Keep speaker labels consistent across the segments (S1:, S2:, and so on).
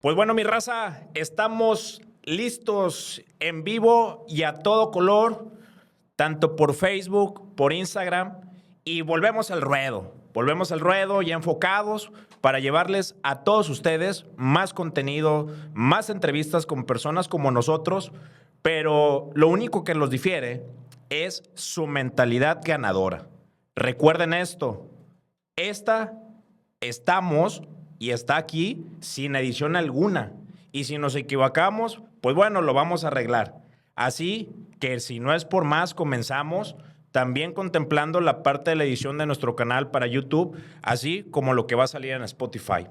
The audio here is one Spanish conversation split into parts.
S1: Pues bueno, mi raza, estamos listos en vivo y a todo color, tanto por Facebook, por Instagram, y volvemos al ruedo. Volvemos al ruedo ya enfocados para llevarles a todos ustedes más contenido, más entrevistas con personas como nosotros, pero lo único que los difiere es su mentalidad ganadora. Recuerden esto, estamos y está aquí sin edición alguna. Y si nos equivocamos, pues bueno, lo vamos a arreglar. Así que si no es por más, comenzamos también contemplando la parte de la edición de nuestro canal para YouTube, así como lo que va a salir en Spotify.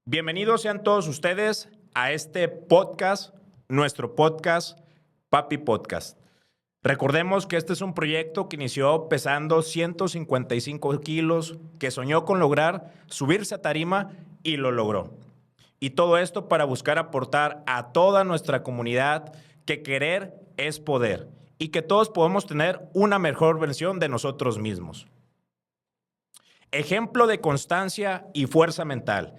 S1: Bienvenidos sean todos ustedes a este podcast, nuestro podcast, Papi Podcast. Recordemos que este es un proyecto que inició pesando 155 kilos, que soñó con lograr subirse a tarima y lo logró. Y todo esto para buscar aportar a toda nuestra comunidad que querer es poder y que todos podemos tener una mejor versión de nosotros mismos. Ejemplo de constancia y fuerza mental,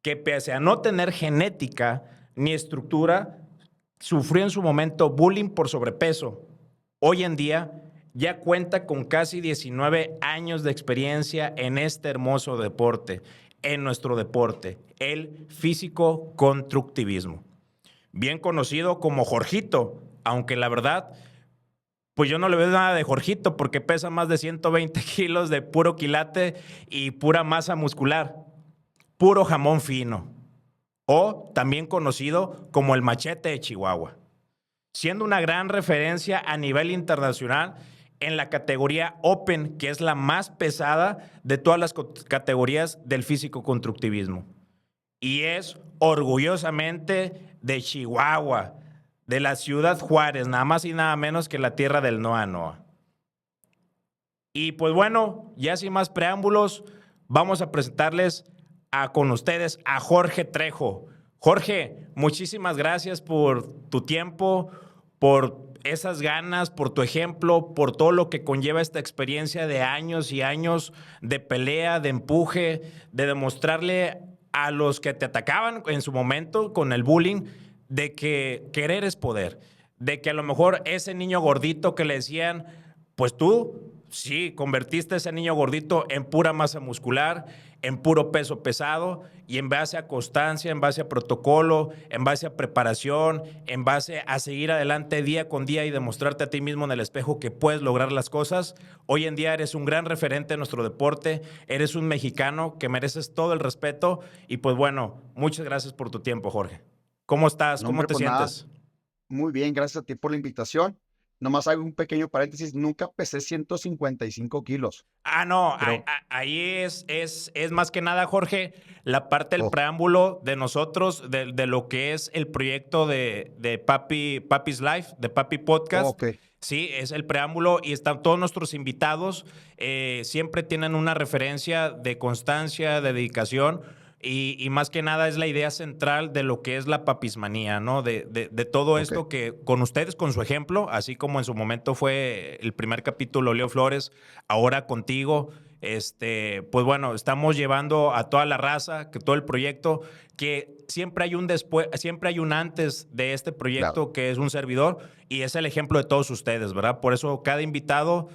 S1: que pese a no tener genética ni estructura, sufrió en su momento bullying por sobrepeso. Hoy en día ya cuenta con casi 19 años de experiencia en este hermoso deporte, en nuestro deporte, el físico-constructivismo. Bien conocido como Jorgito, aunque la verdad, pues yo no le veo nada de Jorgito porque pesa más de 120 kilos de puro quilate y pura masa muscular, puro jamón fino, o también conocido como el machete de Chihuahua, siendo una gran referencia a nivel internacional en la categoría Open, que es la más pesada de todas las categorías del físico-constructivismo. Y es orgullosamente de Chihuahua, de la ciudad Juárez, nada más y nada menos que la tierra del Noa Noa. Y pues bueno, ya sin más preámbulos, vamos a presentarles con ustedes a Jorge Trejo. Jorge, muchísimas gracias por tu tiempo, por esas ganas, por tu ejemplo, por todo lo que conlleva esta experiencia de años y años de pelea, de empuje, de demostrarle a los que te atacaban en su momento con el bullying, de que querer es poder, de que a lo mejor ese niño gordito que le decían, pues tú sí, convertiste a ese niño gordito en pura masa muscular, en puro peso pesado y en base a constancia, en base a protocolo, en base a preparación, en base a seguir adelante día con día y demostrarte a ti mismo en el espejo que puedes lograr las cosas. Hoy en día eres un gran referente en nuestro deporte, eres un mexicano que mereces todo el respeto y pues bueno, muchas gracias por tu tiempo, Jorge. ¿Cómo estás?
S2: No,
S1: ¿Cómo
S2: hombre,
S1: te
S2: pues nada,
S1: sientes?
S2: muy bien, gracias a ti por la invitación. Nomás hago un pequeño paréntesis, nunca pesé 155 kilos,
S1: No,
S2: pero,
S1: ahí es más que nada, Jorge, la parte del
S2: oh,
S1: preámbulo de nosotros, de lo que es el proyecto de Papi's Life, de Papi Podcast.
S2: ok,
S1: Sí, es el preámbulo y están todos nuestros invitados, siempre tienen una referencia de constancia, de dedicación. Y más que nada es la idea central de lo que es la papismanía, ¿no? De todo
S2: ok.
S1: esto que con ustedes, con su ejemplo, así como en su momento fue el primer capítulo Leo Flores, ahora contigo, pues bueno, estamos llevando a toda la raza, que todo el proyecto, que siempre hay un después, siempre hay un antes de este
S2: Claro.
S1: proyecto que es un servidor y es el ejemplo de todos ustedes, ¿verdad? Por eso cada invitado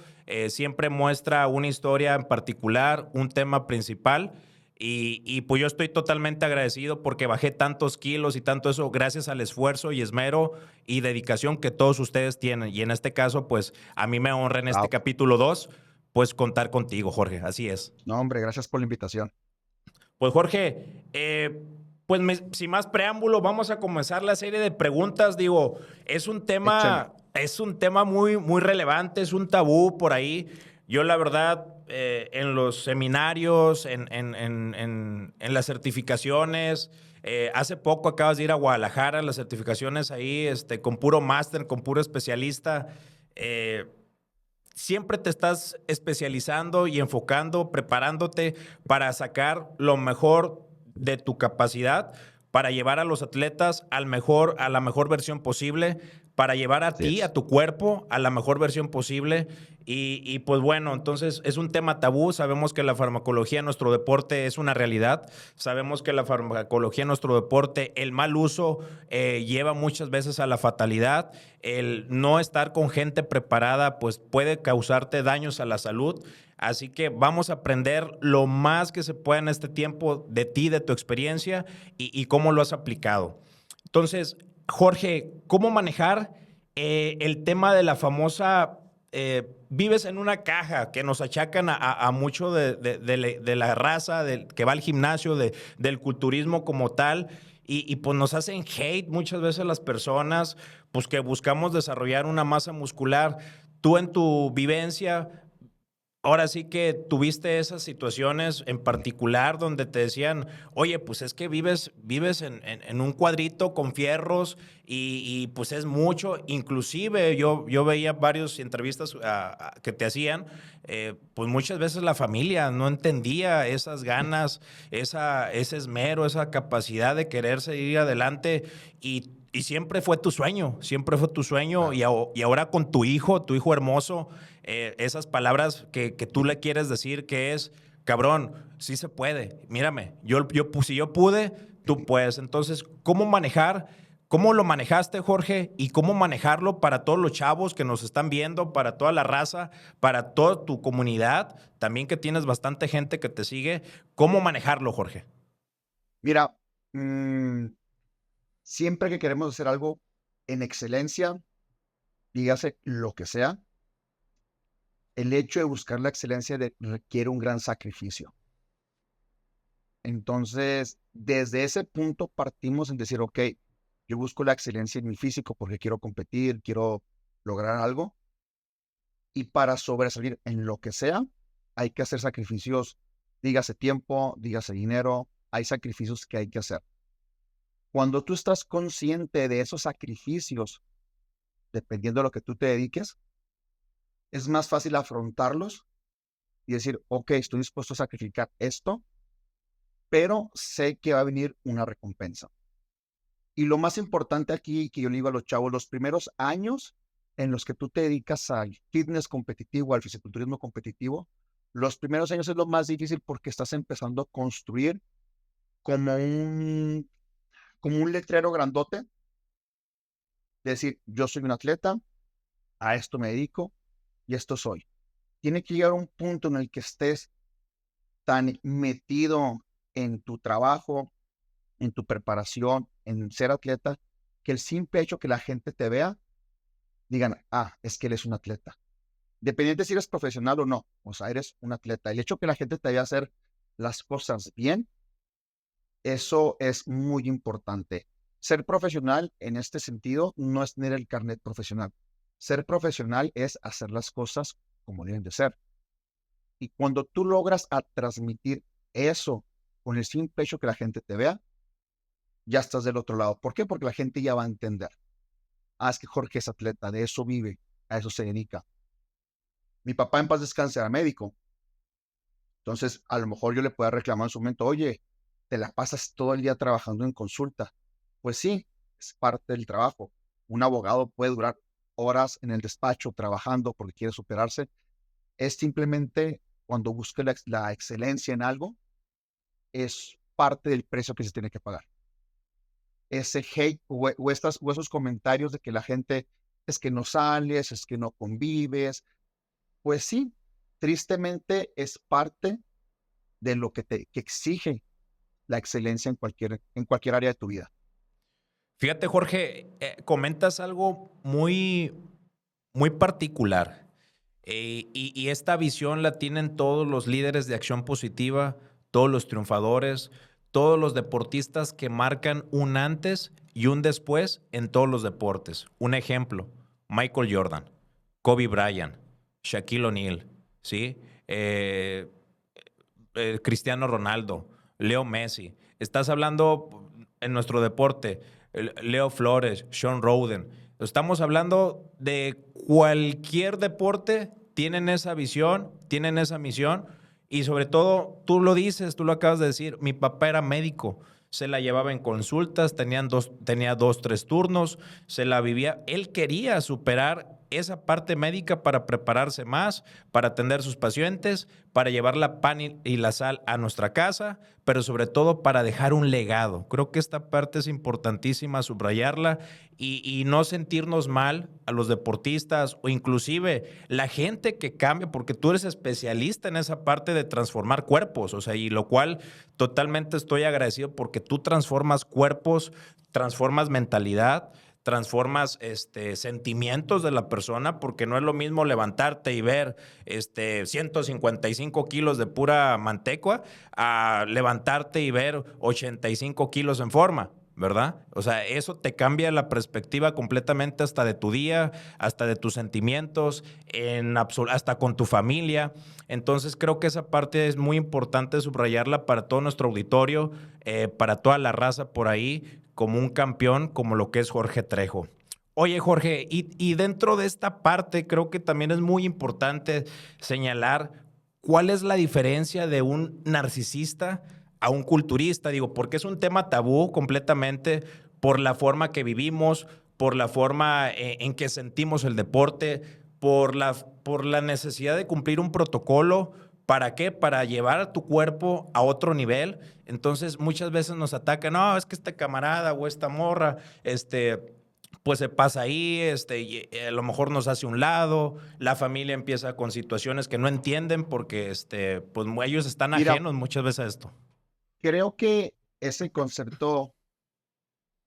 S1: siempre muestra una historia en particular, un tema principal. Y pues yo estoy totalmente agradecido porque bajé tantos kilos y tanto eso gracias al esfuerzo y esmero y dedicación que todos ustedes tienen. Y en este caso, pues a mí me honra en
S2: Ah,
S1: este
S2: ok.
S1: capítulo 2, pues contar contigo, Jorge. Así es.
S2: No, hombre, gracias por la invitación.
S1: Pues Jorge, pues sin más preámbulo, vamos a comenzar la serie de preguntas. Digo,
S2: Échale.
S1: es un tema muy, muy relevante, es un tabú por ahí. Yo la verdad, en los seminarios, en las certificaciones, hace poco acabas de ir a Guadalajara, las certificaciones ahí, con puro máster, con puro especialista. Eh, Siempre te estás especializando y enfocando, preparándote para sacar lo mejor de tu capacidad, para llevar a los atletas a la mejor versión posible, para llevar a
S2: Así
S1: ti,
S2: es.
S1: a tu cuerpo, a la mejor versión posible. Y pues bueno, entonces es un tema tabú. Sabemos que la farmacología en nuestro deporte es una realidad. Sabemos que la farmacología en nuestro deporte, el mal uso lleva muchas veces a la fatalidad. El no estar con gente preparada, pues puede causarte daños a la salud. Así que vamos a aprender lo más que se pueda en este tiempo de ti, de tu experiencia y cómo lo has aplicado. Entonces, Jorge, ¿cómo manejar el tema de la famosa vives en una caja que nos achacan a mucho de la raza que va al gimnasio, del culturismo como tal? Y pues nos hacen hate muchas veces las personas, pues que buscamos desarrollar una masa muscular. Tú en tu vivencia, ahora sí que tuviste esas situaciones en particular donde te decían, oye, pues es que vives en un cuadrito con fierros pues es mucho. Inclusive yo veía varias entrevistas que te hacían, pues muchas veces la familia no entendía esas ganas, ese esmero, esa capacidad de querer seguir adelante y siempre fue tu sueño
S2: Claro.
S1: y ahora con tu hijo hermoso, esas palabras que tú le quieres decir que es, cabrón, sí se puede, mírame, si yo pude, tú puedes. Entonces, cómo lo manejaste, Jorge, y cómo manejarlo para todos los chavos que nos están viendo, para toda la raza, para toda tu comunidad, también que tienes bastante gente que te sigue, cómo manejarlo, Jorge?
S2: Mira, siempre que queremos hacer algo en excelencia, dígase lo que sea, el hecho de buscar la excelencia requiere un gran sacrificio. Entonces, desde ese punto partimos en decir, ok, yo busco la excelencia en mi físico porque quiero competir, quiero lograr algo. Y para sobresalir en lo que sea, hay que hacer sacrificios, dígase tiempo, dígase dinero, hay sacrificios que hay que hacer. Cuando tú estás consciente de esos sacrificios, dependiendo de lo que tú te dediques, es más fácil afrontarlos y decir, ok, estoy dispuesto a sacrificar esto, pero sé que va a venir una recompensa. Y lo más importante aquí, que yo le digo a los chavos, los primeros años en los que tú te dedicas al fitness competitivo, al fisiculturismo competitivo, los primeros años es lo más difícil porque estás empezando a construir como como un letrero grandote, de decir, yo soy un atleta, a esto me dedico y esto soy. Tiene que llegar un punto en el que estés tan metido en tu trabajo, en tu preparación, en ser atleta, que el simple hecho que la gente te vea, digan, ah, es que él es un atleta. Dependiente si eres profesional o no, o sea, eres un atleta. El hecho que la gente te vea hacer las cosas bien, eso es muy importante. Ser profesional en este sentido no es tener el carnet profesional. Ser profesional es hacer las cosas como deben de ser. Y cuando tú logras transmitir eso con el simple hecho que la gente te vea, ya estás del otro lado. ¿Por qué? Porque la gente ya va a entender. Ah, es que Jorge es atleta, de eso vive, a eso se dedica. Mi papá en paz descanse era médico. Entonces, a lo mejor yo le pueda reclamar en su momento, oye, te la pasas todo el día trabajando en consulta. Pues sí, es parte del trabajo. Un abogado puede durar horas en el despacho trabajando porque quiere superarse. Es simplemente cuando busque la excelencia en algo, es parte del precio que se tiene que pagar. Ese hate o esos comentarios de que la gente es que no sales, es que no convives, pues sí, tristemente es parte de lo que exige la excelencia en cualquier área de tu vida.
S1: Fíjate, Jorge, comentas algo muy particular. Y esta visión la tienen todos los líderes de acción positiva, todos los triunfadores, todos los deportistas que marcan un antes y un después en todos los deportes. Un ejemplo, Michael Jordan, Kobe Bryant, Shaquille O'Neal, ¿sí? Cristiano Ronaldo, Leo Messi. Estás hablando en nuestro deporte, Leo Flores, Sean Roden. Estamos hablando de cualquier deporte, tienen esa visión, tienen esa misión y sobre todo, tú lo dices, tú lo acabas de decir, mi papá era médico. se la llevaba en consultas, tenía 2, 3 turnos, se la vivía. Él quería superar esa parte médica para prepararse más, para atender a sus pacientes, para llevar la pan y la sal a nuestra casa, pero sobre todo para dejar un legado. Creo que esta parte es importantísima subrayarla y no sentirnos mal a los deportistas o inclusive la gente que cambia, porque tú eres especialista en esa parte de transformar cuerpos, o sea, y lo cual totalmente estoy agradecido porque tú transformas cuerpos, transformas mentalidad, transformas sentimientos de la persona, porque no es lo mismo levantarte y ver 155 kilos de pura manteca a levantarte y ver 85 kilos en forma, ¿verdad? O sea, eso te cambia la perspectiva completamente hasta de tu día, hasta de tus sentimientos, hasta con tu familia. Entonces creo que esa parte es muy importante subrayarla para todo nuestro auditorio, para toda la raza por ahí, como un campeón, como lo que es Jorge Trejo. Oye, Jorge, y dentro de esta parte creo que también es muy importante señalar cuál es la diferencia de un narcisista a un culturista, digo, porque es un tema tabú completamente por la forma que vivimos, por la forma en que sentimos el deporte, por la necesidad de cumplir un protocolo. ¿Para qué? Para llevar a tu cuerpo a otro nivel. Entonces, muchas veces nos atacan, no, es que este camarada o esta morra, pues se pasa ahí, y a lo mejor nos hace un lado, la familia empieza con situaciones que no entienden porque, pues ellos están
S2: Mira,
S1: ajenos muchas veces a esto.
S2: creo que ese concepto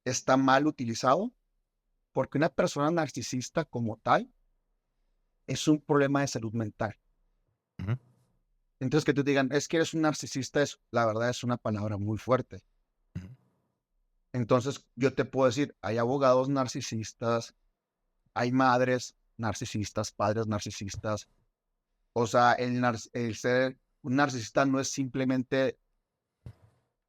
S2: está mal utilizado porque una persona narcisista como tal es un problema de salud mental.
S1: Ujú.
S2: Entonces que te digan, es que eres un narcisista, la verdad es una palabra muy fuerte.
S1: Ujú.
S2: Entonces yo te puedo decir, hay abogados narcisistas, hay madres narcisistas, padres narcisistas. O sea, el ser un narcisista no es simplemente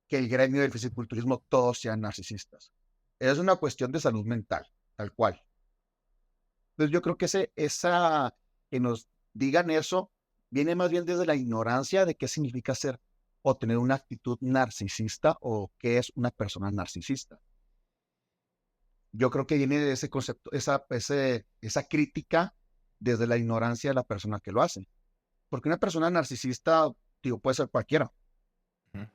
S2: que el gremio del fisiculturismo todos sean narcisistas. Es una cuestión de salud mental, tal cual. Entonces yo creo que que nos digan eso viene más bien desde la ignorancia de qué significa ser o tener una actitud narcisista o qué es una persona narcisista. Yo creo que viene de ese concepto, esa crítica desde la ignorancia de la persona que lo hace. Porque una persona narcisista, digo, puede ser cualquiera.
S1: Ujú.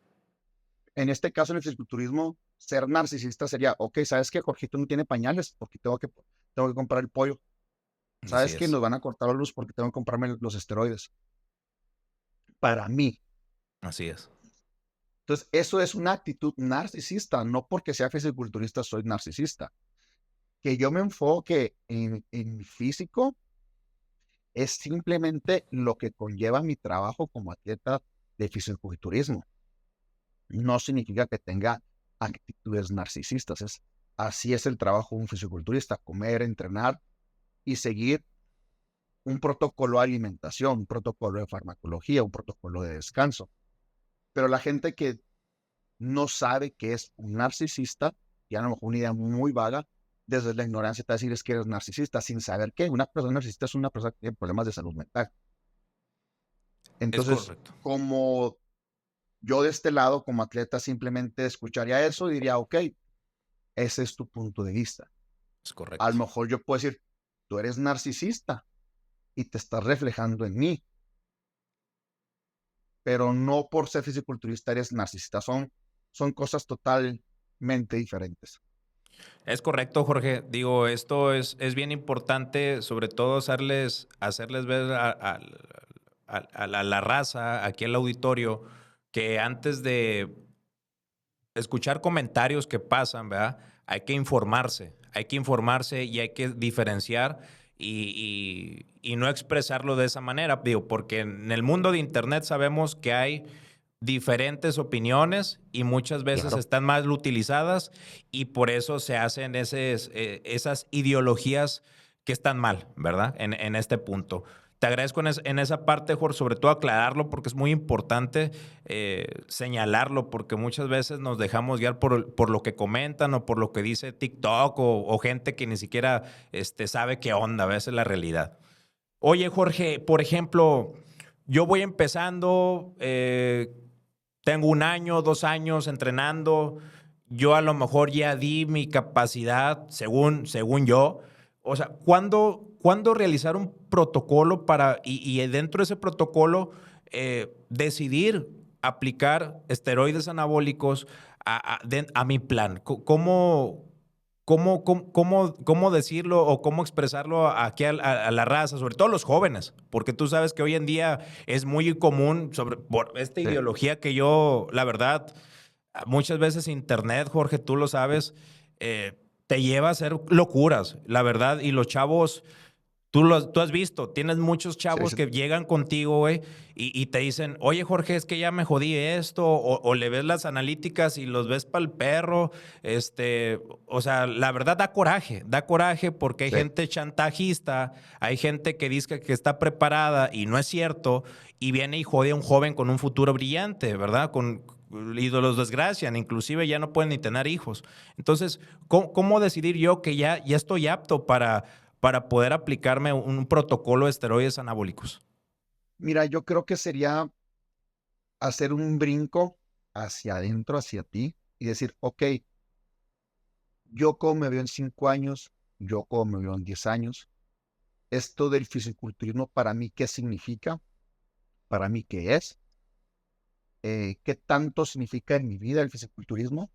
S2: En este caso, en el fisiculturismo, ser narcisista sería, ok, ¿sabes qué? Jorgito no tiene pañales porque tengo que comprar el pollo.
S1: Así
S2: ¿Sabes qué?
S1: es,
S2: Nos van a cortar la luz porque tengo que comprarme los esteroides. Para mí.
S1: así es.
S2: Entonces, eso es una actitud narcisista. No porque sea fisiculturista soy narcisista. Que yo me enfoque en mi físico es simplemente lo que conlleva mi trabajo como atleta de fisiculturismo. No significa que tenga actitudes narcisistas. Así es el trabajo de un fisiculturista, comer, entrenar y seguir un protocolo de alimentación, un protocolo de farmacología, un protocolo de descanso. Pero la gente que no sabe que es un narcisista, y a lo mejor una idea muy vaga, desde la ignorancia te va a decir es que eres narcisista, sin saber que una persona narcisista es una persona que tiene problemas de salud mental.
S1: Es
S2: Entonces,
S1: correcto,
S2: como yo de este lado, como atleta, simplemente escucharía eso y diría, ok, ese es tu punto de vista.
S1: es
S2: A lo
S1: correcto.
S2: mejor yo puedo decir, tú eres narcisista y te estás reflejando en mí, pero no por ser fisiculturista eres narcisista. Son cosas totalmente diferentes.
S1: Es correcto, Jorge. Digo, esto es bien importante, sobre todo hacerles ver a la raza, aquí al auditorio, que antes de escuchar comentarios que pasan, ¿verdad? Hay que informarse y hay que diferenciar y no expresarlo de esa manera, digo, porque en el mundo de Internet sabemos que hay diferentes opiniones y muchas veces
S2: Claro.
S1: están mal utilizadas y por eso se hacen esas ideologías que están mal, ¿verdad? En este punto. Te agradezco en esa parte, Jorge, sobre todo aclararlo porque es muy importante señalarlo porque muchas veces nos dejamos guiar por lo que comentan o por lo que dice TikTok o gente que ni siquiera sabe qué onda, a veces la realidad. Oye, Jorge, por ejemplo, yo voy empezando, tengo 1 año, 2 años entrenando, yo a lo mejor ya di mi capacidad, según yo. O sea, ¿cuándo realizar un protocolo y dentro de ese protocolo decidir aplicar esteroides anabólicos a mi plan? ¿Cómo decirlo o cómo expresarlo aquí a la raza, sobre todo los jóvenes? Porque tú sabes que hoy en día es muy común por esta
S2: Sí,
S1: ideología que yo, la verdad, muchas veces internet, Jorge, tú lo sabes, te lleva a hacer locuras, la verdad, y los chavos, tú has visto, tienes muchos
S2: sí,
S1: chavos
S2: sí,
S1: que llegan contigo, güey, y te dicen, oye, Jorge, es que ya me jodí esto, o le ves las analíticas y los ves para el perro, o sea, la verdad da coraje porque hay
S2: sí.
S1: gente chantajista, hay gente que dice que está preparada y no es cierto, y viene y jode a un joven con un futuro brillante, ¿verdad? Y los desgracian, inclusive ya no pueden ni tener hijos. Entonces, ¿cómo decidir yo que ya estoy apto para poder aplicarme un protocolo de esteroides anabólicos?
S2: Mira, yo creo que sería hacer un brinco hacia adentro, hacia ti, y decir, ok, yo cómo me veo en 5 años, yo cómo me veo en 10 años, esto del fisiculturismo para mí, ¿qué significa? Para mí, ¿qué es? ¿Qué tanto significa en mi vida el fisiculturismo?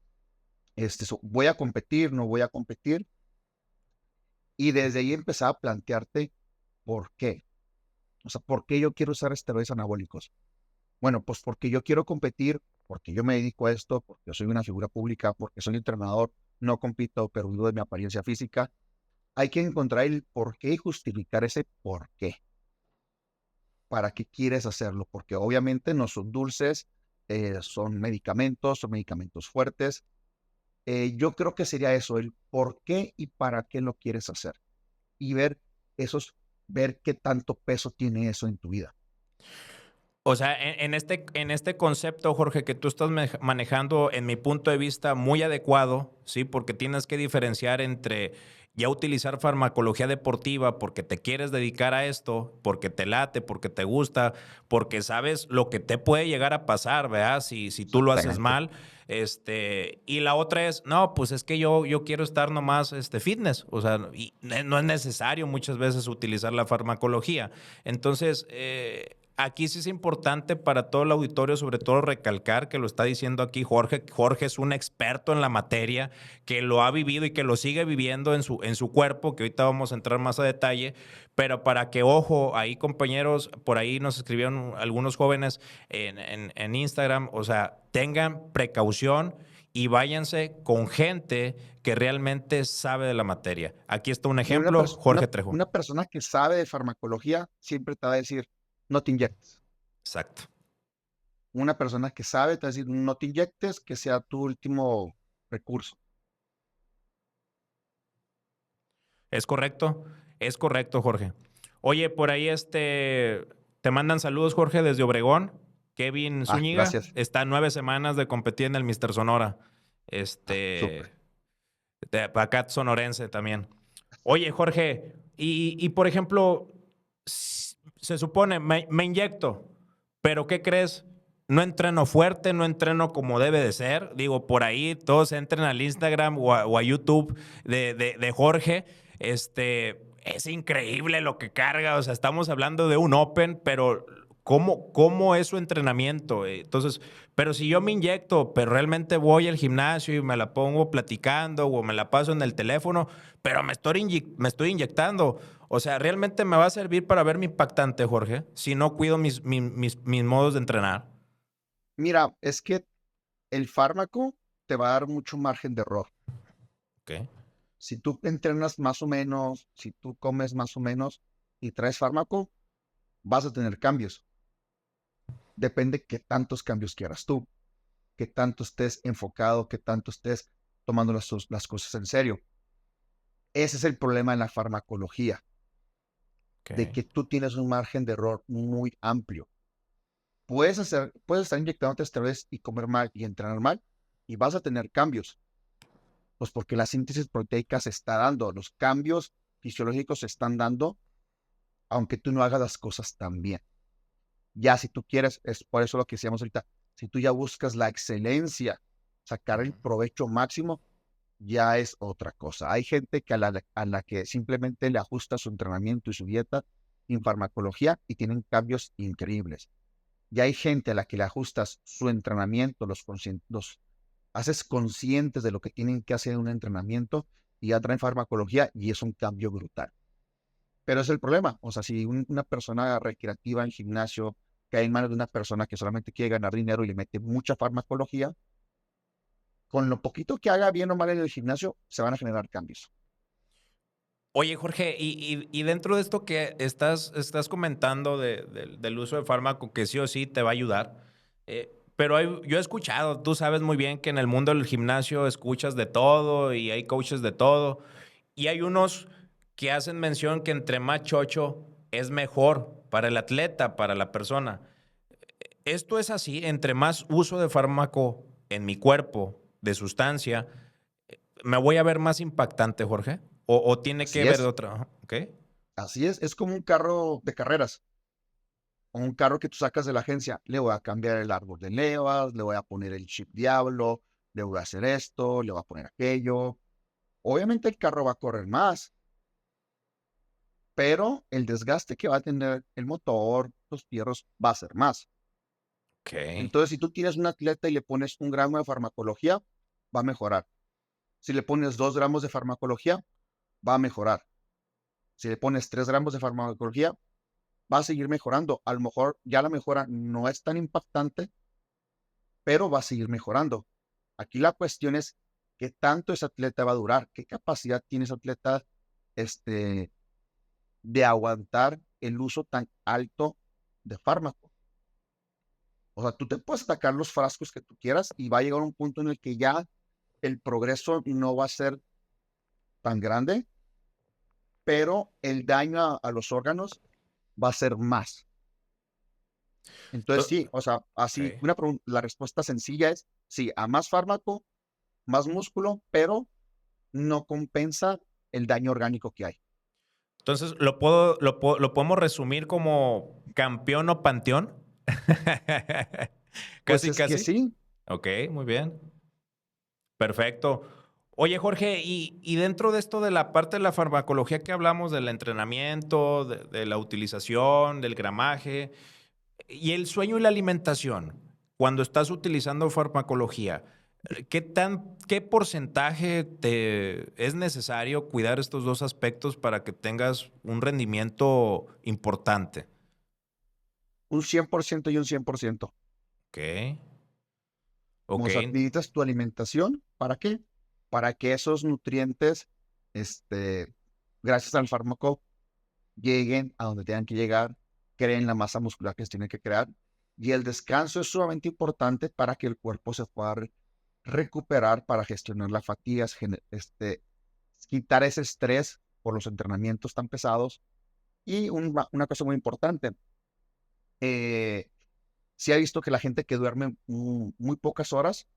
S2: ¿Voy a competir, no voy a competir? Y desde ahí empezar a plantearte por qué. O sea, ¿por qué yo quiero usar esteroides anabólicos? Bueno, pues porque yo quiero competir, porque yo me dedico a esto, porque yo soy una figura pública, porque soy entrenador, no compito, pero dudo de mi apariencia física. Hay que encontrar el por qué y justificar ese por qué. ¿Para qué quieres hacerlo? Porque obviamente no son dulces, son medicamentos fuertes. Yo creo que sería eso, el por qué y para qué lo quieres hacer. Y ver qué tanto peso tiene eso en tu vida.
S1: O sea, en este concepto, Jorge, que tú estás manejando, en mi punto de vista, muy adecuado, ¿sí? Porque tienes que diferenciar entre ya utilizar farmacología deportiva porque te quieres dedicar a esto, porque te late, porque te gusta, porque sabes lo que te puede llegar a pasar, ¿verdad? Si tú lo haces
S2: Exactamente.
S1: mal. Y la otra es, no, pues es que yo quiero estar nomás fitness. O sea, y no es necesario muchas veces utilizar la farmacología. Entonces, aquí sí es importante para todo el auditorio, sobre todo recalcar que lo está diciendo aquí Jorge. Jorge es un experto en la materia, que lo ha vivido y que lo sigue viviendo en su cuerpo, que ahorita vamos a entrar más a detalle, pero para que, ojo, ahí compañeros, por ahí nos escribieron algunos jóvenes en Instagram, o sea, tengan precaución y váyanse con gente que realmente sabe de la materia. Aquí está un
S2: Mira,
S1: ejemplo, Jorge Trejo.
S2: una persona que sabe de farmacología siempre te va a decir, no te inyectes.
S1: Exacto.
S2: Una persona que sabe te va a decir, no te inyectes, que sea tu último recurso.
S1: Es correcto, Jorge. Oye, por ahí te mandan saludos, Jorge, desde Obregón. Kevin
S2: Ah,
S1: Zúñiga
S2: gracias.
S1: está a 9 semanas de competir en el Mister Sonora.
S2: Ah, súper.
S1: De acá sonorense también. Oye, Jorge, por ejemplo, se supone, me inyecto, pero ¿qué crees? No entreno fuerte, no entreno como debe de ser. Digo, por ahí todos entren al Instagram o a YouTube de Jorge. Es increíble lo que carga. O sea, estamos hablando de un Open, pero ¿cómo es su entrenamiento? Entonces, pero si yo me inyecto, pero realmente voy al gimnasio y me la pongo platicando o me la paso en el teléfono, pero me estoy inyectando. O sea, ¿realmente me va a servir para verme impactante, Jorge? Si no cuido mis modos de entrenar.
S2: Mira, es que el fármaco te va a dar mucho margen de error.
S1: Ok.
S2: Si tú entrenas más o menos, si tú comes más o menos y traes fármaco, vas a tener cambios. Depende qué tantos cambios quieras tú, qué tanto estés enfocado, qué tanto estés tomando las cosas en serio. Ese es el problema en la farmacología, de
S1: Ok.
S2: que tú tienes un margen de error muy amplio. Puedes estar inyectándote esteroides y comer mal y entrenar mal y vas a tener cambios. Pues porque la síntesis proteica se está dando, los cambios fisiológicos se están dando, aunque tú no hagas las cosas tan bien. Ya si tú quieres, es por eso lo que decíamos ahorita, Si tú ya buscas la excelencia, sacar el provecho máximo, ya es otra cosa. Hay gente que a la que simplemente le ajusta su entrenamiento y su dieta en farmacología y tienen cambios increíbles. Y hay gente a la que le ajustas su entrenamiento, los haces conscientes de lo que tienen que hacer en un entrenamiento y ya traen farmacología y es un cambio brutal. Pero es el problema. O sea, si una persona recreativa en gimnasio cae en manos de una persona que solamente quiere ganar dinero y le mete mucha farmacología, con lo poquito que haga bien o mal en el gimnasio, se van a generar cambios.
S1: Oye, Jorge, y dentro de esto que estás comentando del uso de fármaco, que sí o sí te va a ayudar, pero yo he escuchado, tú sabes muy bien que en el mundo del gimnasio escuchas de todo y hay coaches de todo, y hay unos que hacen mención que entre más chocho es mejor para el atleta, para la persona. Esto es así, entre más uso de fármaco en mi cuerpo, de sustancia, ¿me voy a ver más impactante, Jorge? ¿O tiene que
S2: Así
S1: ver de
S2: es,
S1: otra? ¿Ok?
S2: así es. Es como un carro de carreras o un carro que tú sacas de la agencia. Le voy a cambiar el árbol de levas, le voy a poner el chip diablo, le voy a hacer esto, le voy a poner aquello. Obviamente el carro va a correr más, pero el desgaste que va a tener el motor, los fierros, va a ser más.
S1: Ok.
S2: Entonces, si tú tienes un atleta y le pones 1 gramo de farmacología, va a mejorar. Si le pones 2 gramos de farmacología, va a mejorar. Si le pones 3 gramos de farmacología, va a seguir mejorando. A lo mejor ya la mejora no es tan impactante, pero va a seguir mejorando. Aquí la cuestión es qué tanto ese atleta va a durar, qué capacidad tiene ese atleta este, de aguantar el uso tan alto de fármaco. O sea, tú te puedes sacar los frascos que tú quieras y va a llegar un punto en el que ya el progreso no va a ser tan grande, pero el daño a los órganos va a ser más. Entonces,
S1: To-
S2: sí, o sea,
S1: Ok.
S2: así, la respuesta sencilla es sí, a más fármaco, más músculo, pero no compensa el daño orgánico que hay.
S1: Entonces, ¿lo podemos resumir como campeón o panteón?
S2: Pues
S1: Casi,
S2: es que
S1: casi.
S2: sí,
S1: Ok, muy bien. Perfecto. Oye, Jorge, y dentro de esto de la parte de la farmacología que hablamos, del entrenamiento, de la utilización, del gramaje, y el sueño y la alimentación, cuando estás utilizando farmacología, qué porcentaje es necesario cuidar estos dos aspectos para que tengas un rendimiento importante?
S2: un 100% y un 100%.
S1: Ok,
S2: O
S1: ok,
S2: sea, necesitas tu alimentación, ¿para qué? Para que esos nutrientes, gracias al fármaco, lleguen a donde tengan que llegar, creen la masa muscular que se tiene que crear. Y el descanso es sumamente importante para que el cuerpo se pueda recuperar, para gestionar la fatiga, quitar ese estrés por los entrenamientos tan pesados. Y una cosa muy importante, eh, se ha visto que la gente que duerme muy pocas horas,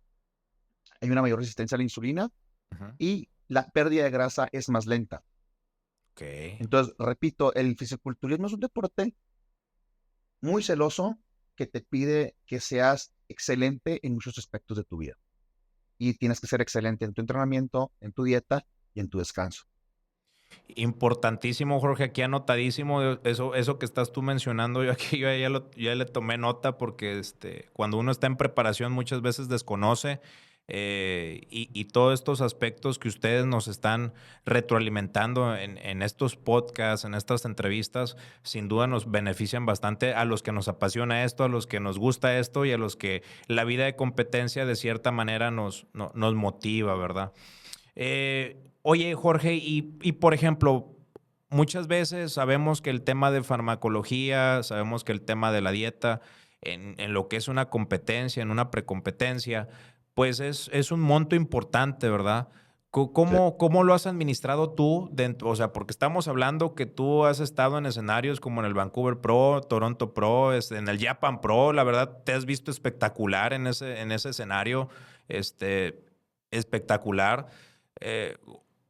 S2: hay una mayor resistencia a la insulina
S1: ujú,
S2: y la pérdida de grasa es más lenta.
S1: ok.
S2: Entonces, repito, el fisiculturismo es un deporte muy celoso que te pide que seas excelente en muchos aspectos de tu vida. Y tienes que ser excelente en tu entrenamiento, en tu dieta y en tu descanso.
S1: Importantísimo, Jorge, aquí anotadísimo eso que estás tú mencionando. Yo aquí ya le tomé nota porque cuando uno está en preparación muchas veces desconoce y todos estos aspectos que ustedes nos están retroalimentando en estos podcasts, en estas entrevistas, sin duda nos benefician bastante a los que nos apasiona esto, a los que nos gusta esto y a los que la vida de competencia de cierta manera nos motiva, ¿verdad? Oye, Jorge, por ejemplo, muchas veces sabemos que el tema de farmacología, sabemos que el tema de la dieta, en lo que es una competencia, en una precompetencia, pues es un monto importante, ¿verdad?
S2: Sí.
S1: ¿Cómo lo has administrado tú dentro? O sea, porque estamos hablando que tú has estado en escenarios como en el Vancouver Pro, Toronto Pro, en el Japan Pro, la verdad te has visto espectacular en ese escenario, espectacular. Eh,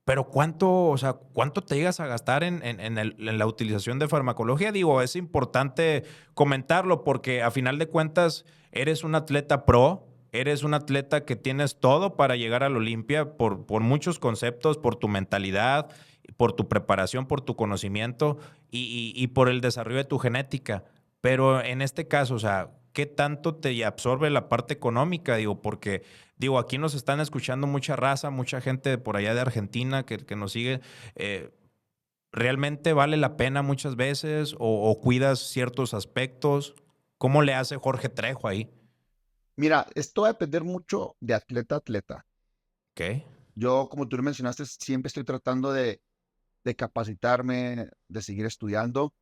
S1: Pero ¿cuánto, o sea, cuánto te llegas a gastar en la utilización de farmacología? Digo, es importante comentarlo porque a final de cuentas eres un atleta pro, eres un atleta que tienes todo para llegar al Olimpia por muchos conceptos, por tu mentalidad, por tu preparación, por tu conocimiento y por el desarrollo de tu genética. Pero en este caso, o sea, ¿qué tanto te absorbe la parte económica? Digo, porque digo, aquí nos están escuchando mucha raza, mucha gente por allá de Argentina que nos sigue. eh, ¿Realmente vale la pena muchas veces o cuidas ciertos aspectos? ¿Cómo le hace Jorge Trejo ahí?
S2: Mira, esto va a depender mucho de atleta a atleta.
S1: Ok,
S2: Yo, como tú lo mencionaste, siempre estoy tratando de capacitarme, de seguir estudiando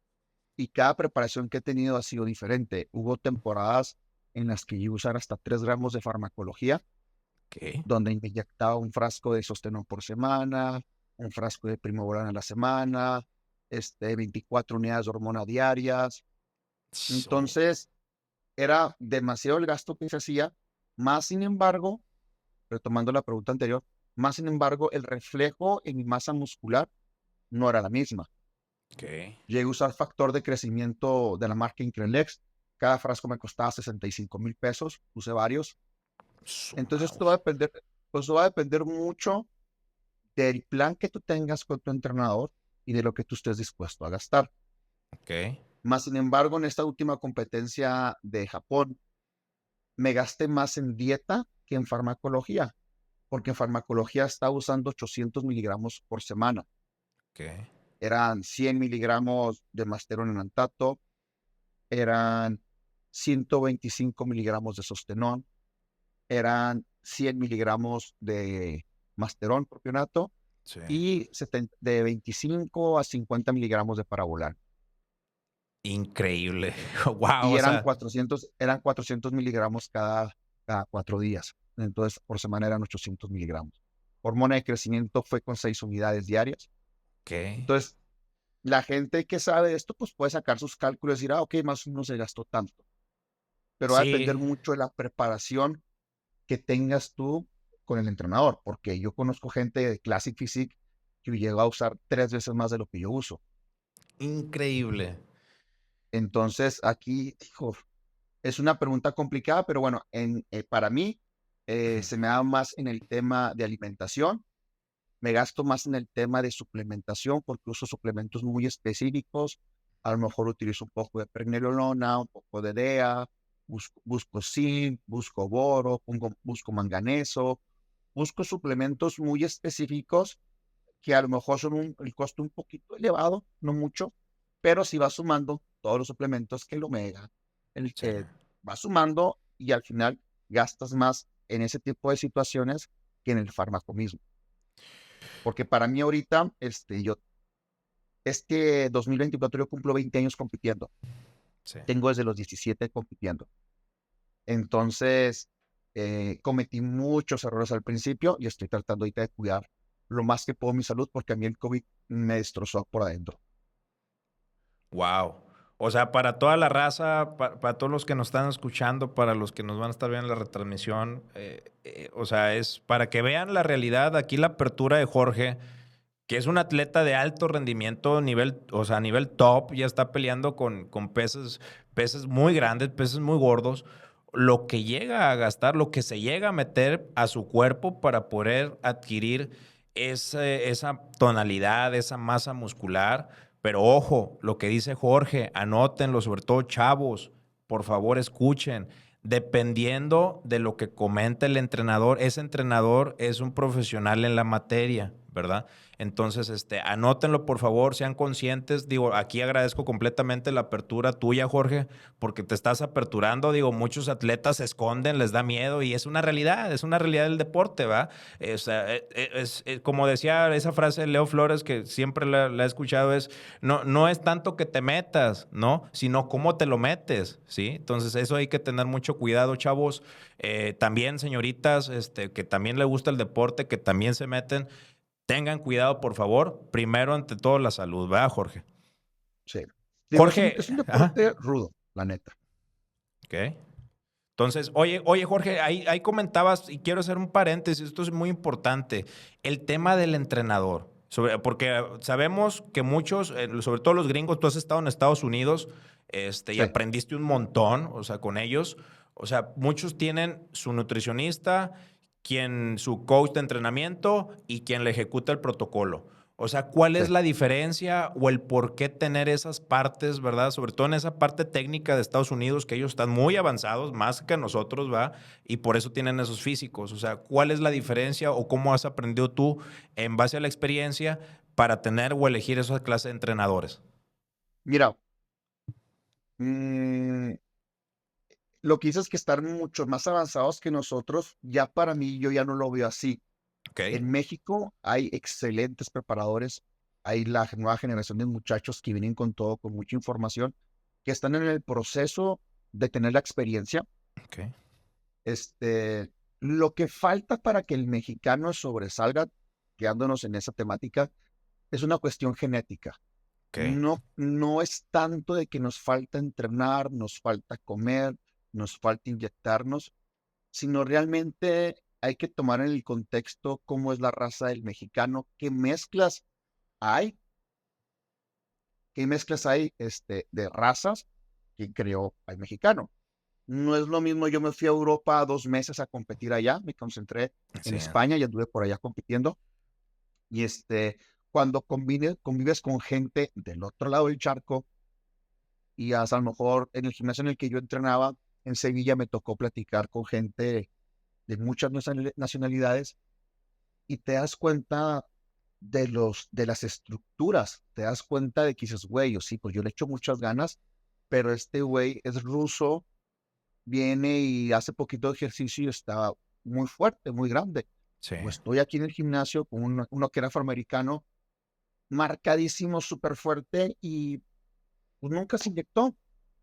S2: y cada preparación que he tenido ha sido diferente. Hubo temporadas en las que iba a usar hasta 3 gramos de farmacología,
S1: ok.
S2: donde me inyectaba un frasco de sostenón por semana, un frasco de primobolan a la semana, 24 unidades de hormona diarias.
S1: So,
S2: Entonces, era demasiado el gasto que se hacía, más sin embargo, retomando la pregunta anterior, más sin embargo, el reflejo en mi masa muscular no era la misma.
S1: ok.
S2: Llegué a usar factor de crecimiento de la marca Increlex. Cada frasco me costaba 65,000 pesos. Usé varios. Entonces, esto va a
S1: Mouse.
S2: depender, pues, va a depender mucho del plan que tú tengas con tu entrenador y de lo que tú estés dispuesto a gastar.
S1: Ok.
S2: Más sin embargo, en esta última competencia de Japón, me gasté más en dieta que en farmacología, porque en farmacología estaba usando 800 miligramos por semana.
S1: Ok.
S2: Eran 100 miligramos de Masteron enantato, eran 125 miligramos de sostenón, eran 100 miligramos de Masteron propionato
S1: Sí.
S2: y de 25 a 50 miligramos de parabolan.
S1: Increíble. Wow,
S2: Y
S1: o sea,
S2: eran 400 miligramos cada 4 días. Entonces, por semana eran 800 miligramos. Hormona de crecimiento fue con 6 unidades diarias.
S1: ok.
S2: Entonces, la gente que sabe de esto, pues puede sacar sus cálculos y decir, ok, más o menos se gastó tanto. Pero va a depender
S1: Sí,
S2: mucho de la preparación que tengas tú con el entrenador, porque yo conozco gente de Classic Physique que llegó a usar 3 veces más de lo que yo uso.
S1: increíble.
S2: Entonces, aquí, hijo, es una pregunta complicada, pero bueno, para mí se me da más en el tema de alimentación, me gasto más en el tema de suplementación porque uso suplementos muy específicos. A lo mejor utilizo un poco de pregnenolona, un poco de DEA, busco zinc, busco boro, busco manganeso, busco suplementos muy específicos que a lo mejor son el costo un poquito elevado, no mucho, pero si vas sumando todos los suplementos que el omega,
S1: Sí.
S2: vas sumando y al final gastas más en ese tipo de situaciones que en el fármaco mismo. Porque para mí ahorita, este 2024 yo cumplo 20 años compitiendo.
S1: Sí.
S2: Tengo desde los 17 compitiendo. Entonces, cometí muchos errores al principio y estoy tratando ahorita de cuidar lo más que puedo mi salud porque a mí el COVID me destrozó por adentro.
S1: Wow. O sea, para toda la raza, para todos los que nos están escuchando, para los que nos van a estar viendo la retransmisión, o sea, es para que vean la realidad, aquí la apertura de Jorge, que es un atleta de alto rendimiento, nivel, o sea, nivel top, ya está peleando con peces muy grandes, peces muy gordos, lo que llega a gastar, lo que se llega a meter a su cuerpo para poder adquirir esa tonalidad, esa masa muscular. Pero ojo, lo que dice Jorge, anótenlo, sobre todo chavos, por favor escuchen. Dependiendo de lo que comenta el entrenador, ese entrenador es un profesional en la materia, ¿verdad? Entonces, anótenlo, por favor, sean conscientes. Digo, aquí agradezco completamente la apertura tuya, Jorge, porque te estás aperturando. Digo, muchos atletas se esconden, les da miedo y es una realidad del deporte, ¿va? O sea, como decía esa frase de Leo Flores, que siempre la he escuchado, es, no, no es tanto que te metas, ¿no? Sino cómo te lo metes, ¿sí? Entonces, eso hay que tener mucho cuidado, chavos. También, señoritas, que también le gusta el deporte, que también se meten. Tengan cuidado, por favor. Primero, ante todo, la salud, ¿verdad, Jorge?
S2: Sí. Digo, es un,
S1: Jorge,
S2: es un
S1: ajá,
S2: deporte rudo, la neta.
S1: ok. Entonces, oye, Jorge, ahí comentabas, y quiero hacer un paréntesis, esto es muy importante, el tema del entrenador. Porque sabemos que muchos, sobre todo los gringos, tú has estado en Estados Unidos, y
S2: Sí,
S1: aprendiste un montón, o sea, con ellos. O sea, muchos tienen su nutricionista, su coach de entrenamiento y quien le ejecuta el protocolo. O sea, ¿cuál
S2: sí.
S1: es la diferencia o el por qué tener esas partes, verdad? Sobre todo en esa parte técnica de Estados Unidos, que ellos están muy avanzados, más que nosotros, ¿va? Y por eso tienen esos físicos. O sea, ¿cuál es la diferencia o cómo has aprendido tú en base a la experiencia para tener o elegir esa clase de entrenadores?
S2: Mira, mm, lo que dices es que están mucho más avanzados que nosotros. Ya para mí, yo ya no lo veo así.
S1: Ok,
S2: En México hay excelentes preparadores. Hay la nueva generación de muchachos que vienen con todo, con mucha información, que están en el proceso de tener la experiencia.
S1: ok,
S2: Lo que falta para que el mexicano sobresalga, quedándonos en esa temática, es una cuestión genética.
S1: ok.
S2: No es tanto de que nos falta entrenar, nos falta comer, nos falta inyectarnos, sino realmente hay que tomar en el contexto cómo es la raza del mexicano, hay, qué mezclas hay de razas que creó al mexicano. No es lo mismo, yo me fui a Europa 2 meses a competir allá, me concentré en
S1: Sí,
S2: España y anduve por allá compitiendo. Y cuando convives con gente del otro lado del charco, y a lo mejor en el gimnasio en el que yo entrenaba en Sevilla me tocó platicar con gente de muchas nacionalidades y te das cuenta de las estructuras, te das cuenta de que dices, güey, sí, pues yo le echo muchas ganas, pero este güey es ruso, viene y hace poquito de ejercicio y está muy fuerte, muy grande.
S1: sí.
S2: O estoy aquí en el gimnasio con uno que era afroamericano, marcadísimo, súper fuerte y pues, nunca se inyectó.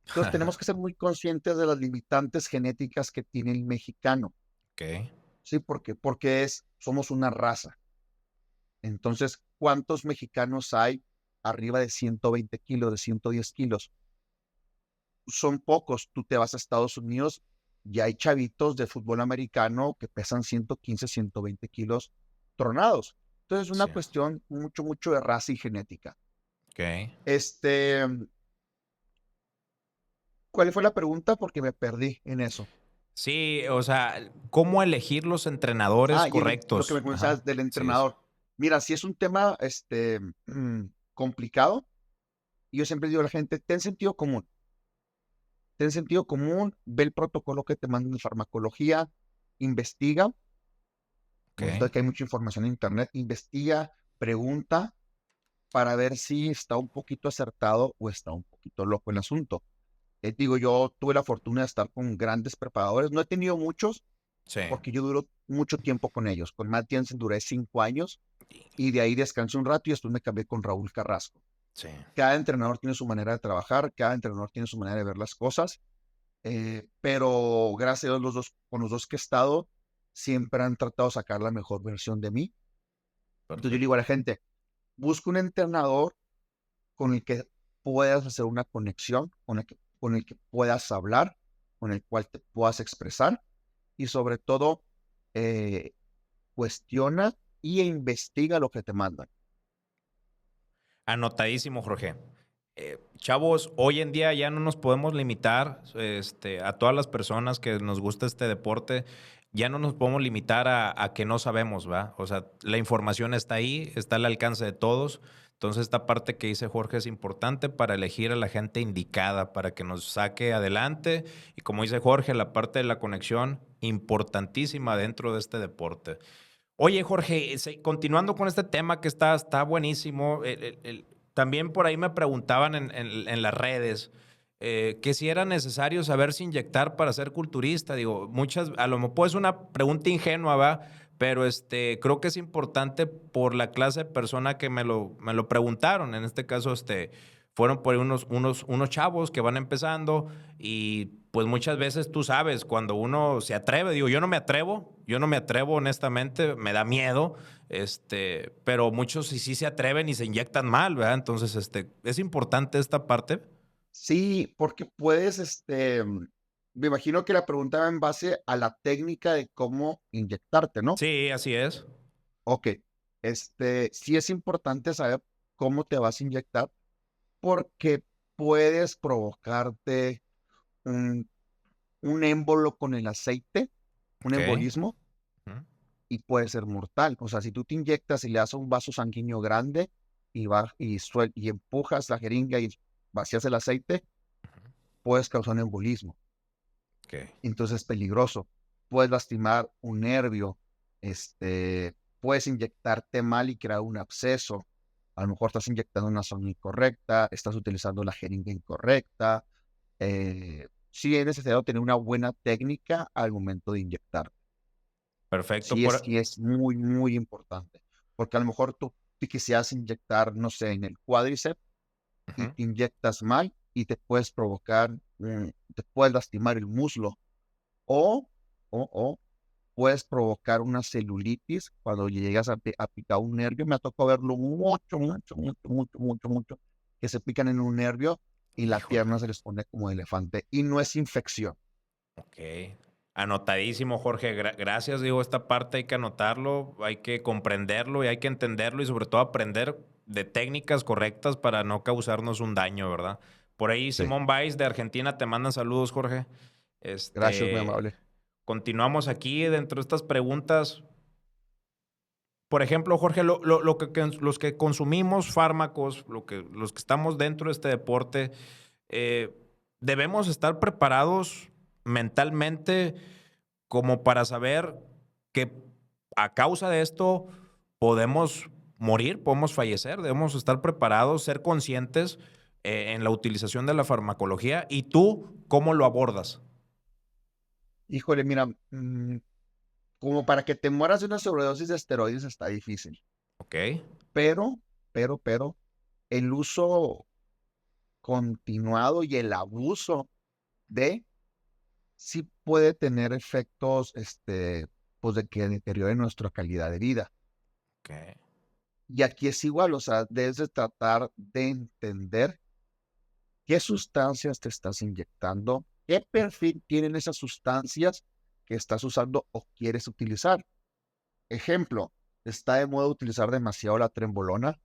S2: Entonces tenemos que ser muy conscientes de las limitantes genéticas que tiene el mexicano,
S1: Ok.
S2: ¿sí? Porque somos una raza. Entonces, ¿cuántos mexicanos hay arriba de 120 kilos, de 110 kilos? Son pocos. Tú te vas a Estados Unidos y hay chavitos de fútbol americano que pesan 115, 120 kilos tronados. Entonces, es una
S1: Sí.
S2: cuestión mucho, mucho de raza y genética.
S1: Ok.
S2: Este, ¿Cuál fue la pregunta? Porque me perdí en eso.
S1: Sí, o sea, ¿cómo elegir los entrenadores
S2: Lo que me
S1: correctos?
S2: comentabas
S1: Ajá.
S2: del
S1: Sí, sí.
S2: entrenador. Mira, si es un tema complicado, yo siempre digo a la gente, ten sentido común, ve el protocolo que te mandan de farmacología, investiga,
S1: Ok.
S2: ahorita que hay mucha información en internet, investiga, pregunta para ver si está un poquito acertado o está un poquito loco el asunto. Digo, yo tuve la fortuna de estar con grandes preparadores, no he tenido muchos
S1: Sí.
S2: porque yo duro mucho tiempo con ellos. Con Matt Jensen duré 5 años y de ahí descansé un rato y después me cambié con Raúl Carrasco.
S1: Sí.
S2: Cada entrenador tiene su manera de trabajar, cada entrenador tiene su manera de ver las cosas, pero gracias a Dios con los dos que he estado, siempre han tratado de sacar la mejor versión de mí. Entonces yo le
S1: Perfecto.
S2: digo a la gente, busca un entrenador con el que puedas hacer una conexión, con el que puedas hablar, con el cual te puedas expresar y sobre todo eh, cuestiona y investiga lo que te mandan.
S1: Anotadísimo, Jorge. Chavos, hoy en día ya no nos podemos limitar, a todas las personas que nos gusta este deporte, ya no nos podemos limitar a que no sabemos, ¿va? O sea, la información está ahí, está al alcance de todos. Entonces, esta parte que dice Jorge es importante para elegir a la gente indicada, para que nos saque adelante. Y como dice Jorge, la parte de la conexión, importantísima dentro de este deporte. Oye, Jorge, continuando con este tema que está buenísimo, también por ahí me preguntaban en las redes que si era necesario saberse inyectar para ser culturista. Digo, a lo mejor es una pregunta ingenua, ¿va? Pero creo que es importante por la clase de persona que me lo preguntaron. En este caso, fueron por ahí unos chavos que van empezando y pues muchas veces tú sabes, cuando uno se atreve, digo, yo no me atrevo honestamente, me da miedo, pero muchos sí se atreven y se inyectan mal, ¿verdad? Entonces, es importante esta parte.
S2: Sí, porque puedes, Me imagino que la pregunta va en base a la técnica de cómo inyectarte, ¿no?
S1: Sí, así es.
S2: Ok, sí es importante saber cómo te vas a inyectar porque puedes provocarte un, un émbolo con el aceite, un
S1: Ok.
S2: embolismo,
S1: Ujú.
S2: y puede ser mortal. O sea, si tú te inyectas y le das un vaso sanguíneo grande y empujas la jeringa y vacías el aceite, puedes causar un embolismo.
S1: Ok.
S2: Entonces es peligroso. Puedes lastimar un nervio, puedes inyectarte mal y crear un absceso. A lo mejor estás inyectando una zona incorrecta, estás utilizando la jeringa incorrecta. Sí es necesario tener una buena técnica al momento de inyectar.
S1: Perfecto.
S2: Sí es muy, muy importante. Porque a lo mejor tú te quisieras inyectar, no sé, en el cuádriceps y
S1: Ujú.
S2: te inyectas mal y te puedes lastimar el muslo o, o puedes provocar una celulitis cuando llegas a picar un nervio. Me ha tocado verlo mucho, mucho, mucho, mucho, mucho, mucho, que se pican en un nervio y la
S1: Híjole.
S2: pierna se les pone como elefante y no es infección.
S1: Ok. Anotadísimo, Jorge. Gracias. Digo, esta parte hay que anotarlo, hay que comprenderlo y hay que entenderlo y sobre todo aprender de técnicas correctas para no causarnos un daño, ¿verdad? Por ahí
S2: Sí,
S1: Simón Báez de Argentina te manda saludos, Jorge.
S2: gracias, muy
S1: Este,
S2: amable.
S1: continuamos aquí dentro de estas preguntas. Por ejemplo, Jorge, los que consumimos fármacos, los que estamos dentro de este deporte, eh, debemos estar preparados mentalmente como para saber que a causa de esto podemos morir, podemos fallecer, debemos estar preparados, ser conscientes en la utilización de la farmacología. ¿Y tú cómo lo abordas?
S2: Híjole, mira, como para que te mueras de una sobredosis de esteroides está difícil,
S1: ¿Ok?
S2: pero, pero, el uso continuado y el abuso de sí puede tener efectos, pues de que deteriore nuestra calidad de vida.
S1: Ok.
S2: Y aquí es igual, o sea, debes de tratar de entender qué sustancias te estás inyectando, qué perfil tienen esas sustancias que estás usando o quieres utilizar. Ejemplo, está de moda utilizar demasiado la trembolona,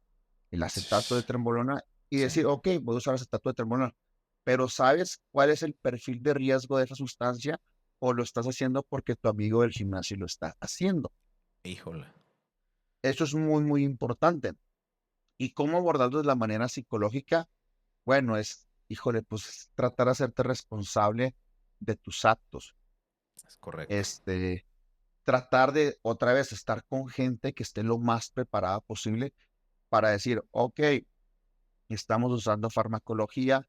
S2: el acetato de trembolona, y
S1: Sí.
S2: decir, ok, voy a usar acetato de trembolona, pero ¿sabes cuál es el perfil de riesgo de esa sustancia? ¿O lo estás haciendo porque tu amigo del gimnasio lo está haciendo?
S1: Híjole.
S2: Eso es muy, muy importante. ¿Y cómo abordarlo de la manera psicológica? Bueno, híjole, pues tratar de hacerte responsable de tus actos.
S1: Es correcto.
S2: Este, Tratar de otra vez estar con gente que esté lo más preparada posible para decir, ok, estamos usando farmacología,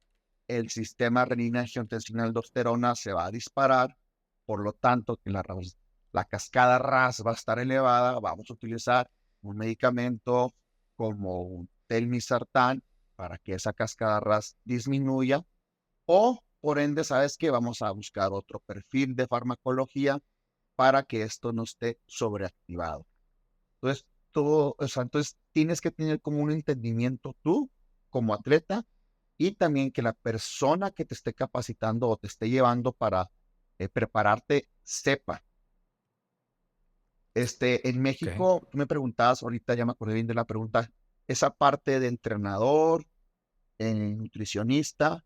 S2: el sistema renina-angiotensina-aldosterona se va a disparar, por lo tanto, que la cascada RAS va a estar elevada, vamos a utilizar un medicamento como un telmisartán para que esa cascada RAS disminuya, o por ende, sabes que vamos a buscar otro perfil de farmacología para que esto no esté sobreactivado. Entonces, entonces tienes que tener como un entendimiento tú como atleta y también que la persona que te esté capacitando o te esté llevando para prepararte sepa. En
S1: Ok.
S2: México, tú me preguntabas, ahorita ya me acordé bien de la pregunta, esa parte de entrenador, nutricionista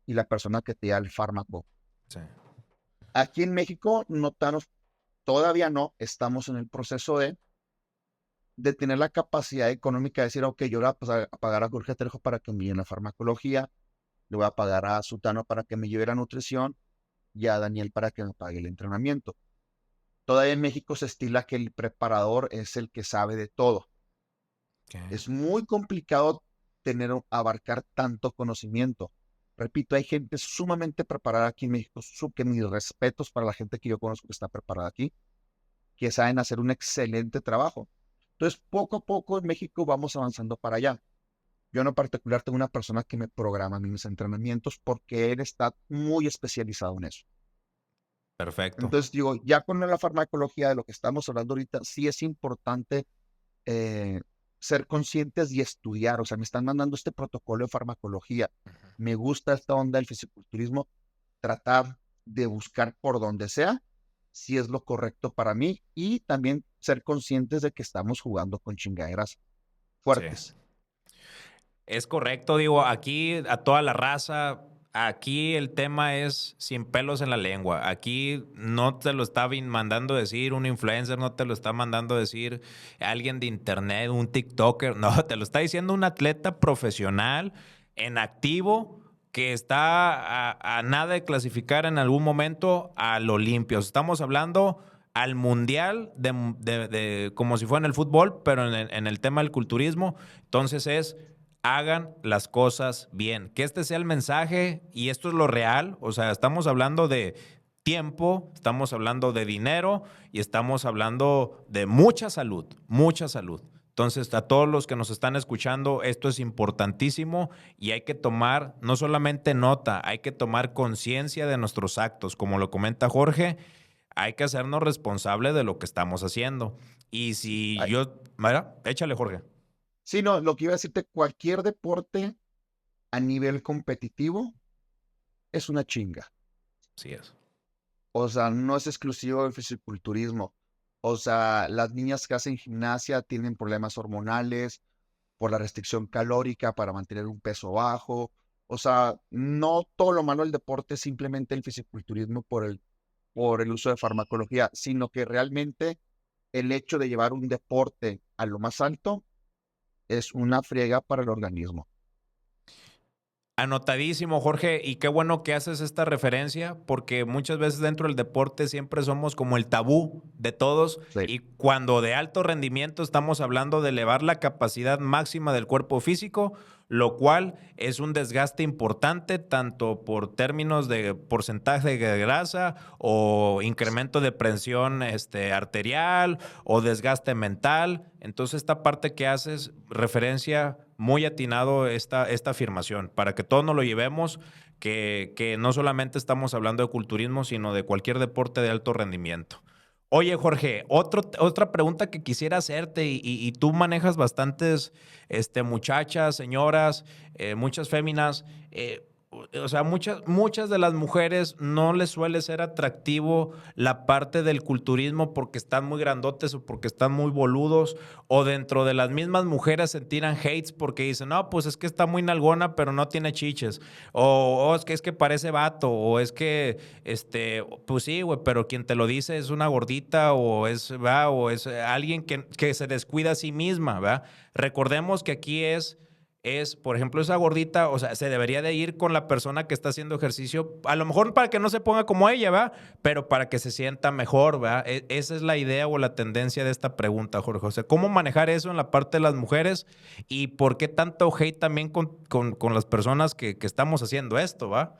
S2: y la persona que te da el fármaco.
S1: Sí.
S2: Aquí en México todavía no, estamos en el proceso de tener la capacidad económica de decir, ok, yo le voy a, a pagar a Jorge Trejo para que me lleve la farmacología, le voy a pagar a Sutano para que me lleve la nutrición y a Daniel para que me pague el entrenamiento. Todavía en México se estila que el preparador es el que sabe de todo.
S1: Ok.
S2: Es muy complicado abarcar tanto conocimiento. Repito, hay gente sumamente preparada aquí en México, que mis respetos para la gente que yo conozco que está preparada aquí, que saben hacer un excelente trabajo. Entonces, poco a poco en México vamos avanzando para allá. Yo en lo particular tengo una persona que me programa mis entrenamientos porque él está muy especializado en eso.
S1: Perfecto.
S2: Entonces digo, ya con la farmacología de lo que estamos hablando ahorita, sí es importante eh, ser conscientes y estudiar. O sea, me están mandando este protocolo de farmacología. Me gusta esta onda del fisiculturismo. Tratar de buscar por donde sea si es lo correcto para mí y también ser conscientes de que estamos jugando con chingaderas
S1: Sí.
S2: fuertes.
S1: Es correcto, digo, aquí a toda la raza, aquí el tema es sin pelos en la lengua. Aquí no te lo está mandando decir un influencer, no te lo está mandando decir alguien de internet, un TikToker, no, te lo está diciendo un atleta profesional en activo que está a nada de clasificar en algún momento al Olimpia. Estamos hablando al mundial como si fuera en el fútbol, pero en el tema del culturismo. Entonces hagan las cosas bien. Que este sea el mensaje y esto es lo real. O sea, estamos hablando de tiempo, estamos hablando de dinero y estamos hablando de mucha salud, mucha salud. Entonces, a todos los que nos están escuchando, esto es importantísimo y hay que tomar no solamente nota, hay que tomar conciencia de nuestros actos. Como lo comenta Jorge, hay que hacernos responsable de lo que estamos haciendo. Y si
S2: Ay,
S1: yo, mira, échale, Jorge.
S2: sí, no, lo que iba a decirte, cualquier deporte a nivel competitivo es una chinga.
S1: Así es.
S2: O sea, no es exclusivo del fisiculturismo. O sea, las niñas que hacen gimnasia tienen problemas hormonales por la restricción calórica para mantener un peso bajo. O sea, no todo lo malo del deporte es simplemente el fisiculturismo por el uso de farmacología, sino que realmente el hecho de llevar un deporte a lo más alto es una friega para el organismo.
S1: Anotadísimo, Jorge, y qué bueno que haces esta referencia, porque muchas veces dentro del deporte siempre somos como el tabú de todos,
S2: Sí.
S1: y cuando de alto rendimiento estamos hablando de elevar la capacidad máxima del cuerpo físico, lo cual es un desgaste importante tanto por términos de porcentaje de grasa o incremento de presión arterial o desgaste mental. Entonces esta parte que haces referencia muy atinado esta afirmación, para que todos nos lo llevemos, que no solamente estamos hablando de culturismo, sino de cualquier deporte de alto rendimiento. Oye, Jorge, otra pregunta que quisiera hacerte, y tú manejas bastantes muchachas, señoras, muchas féminas. O sea, muchas de las mujeres no les suele ser atractivo la parte del culturismo porque están muy grandotes o porque están muy boludos, o dentro de las mismas mujeres se tiran hates porque dicen, no, pues es que está muy nalgona, pero no tiene chiches, o es que parece vato, o es que, pues sí, güey, pero quien te lo dice es una gordita, o es alguien que se descuida a sí misma, ¿verdad? Recordemos que aquí por ejemplo, esa gordita, o sea, se debería de ir con la persona que está haciendo ejercicio, a lo mejor para que no se ponga como ella, ¿va? Pero para que se sienta mejor, ¿va? Esa es la idea o la tendencia de esta pregunta, Jorge. O sea, ¿cómo manejar eso en la parte de las mujeres y por qué tanto hate también con las personas que estamos haciendo esto, ¿va?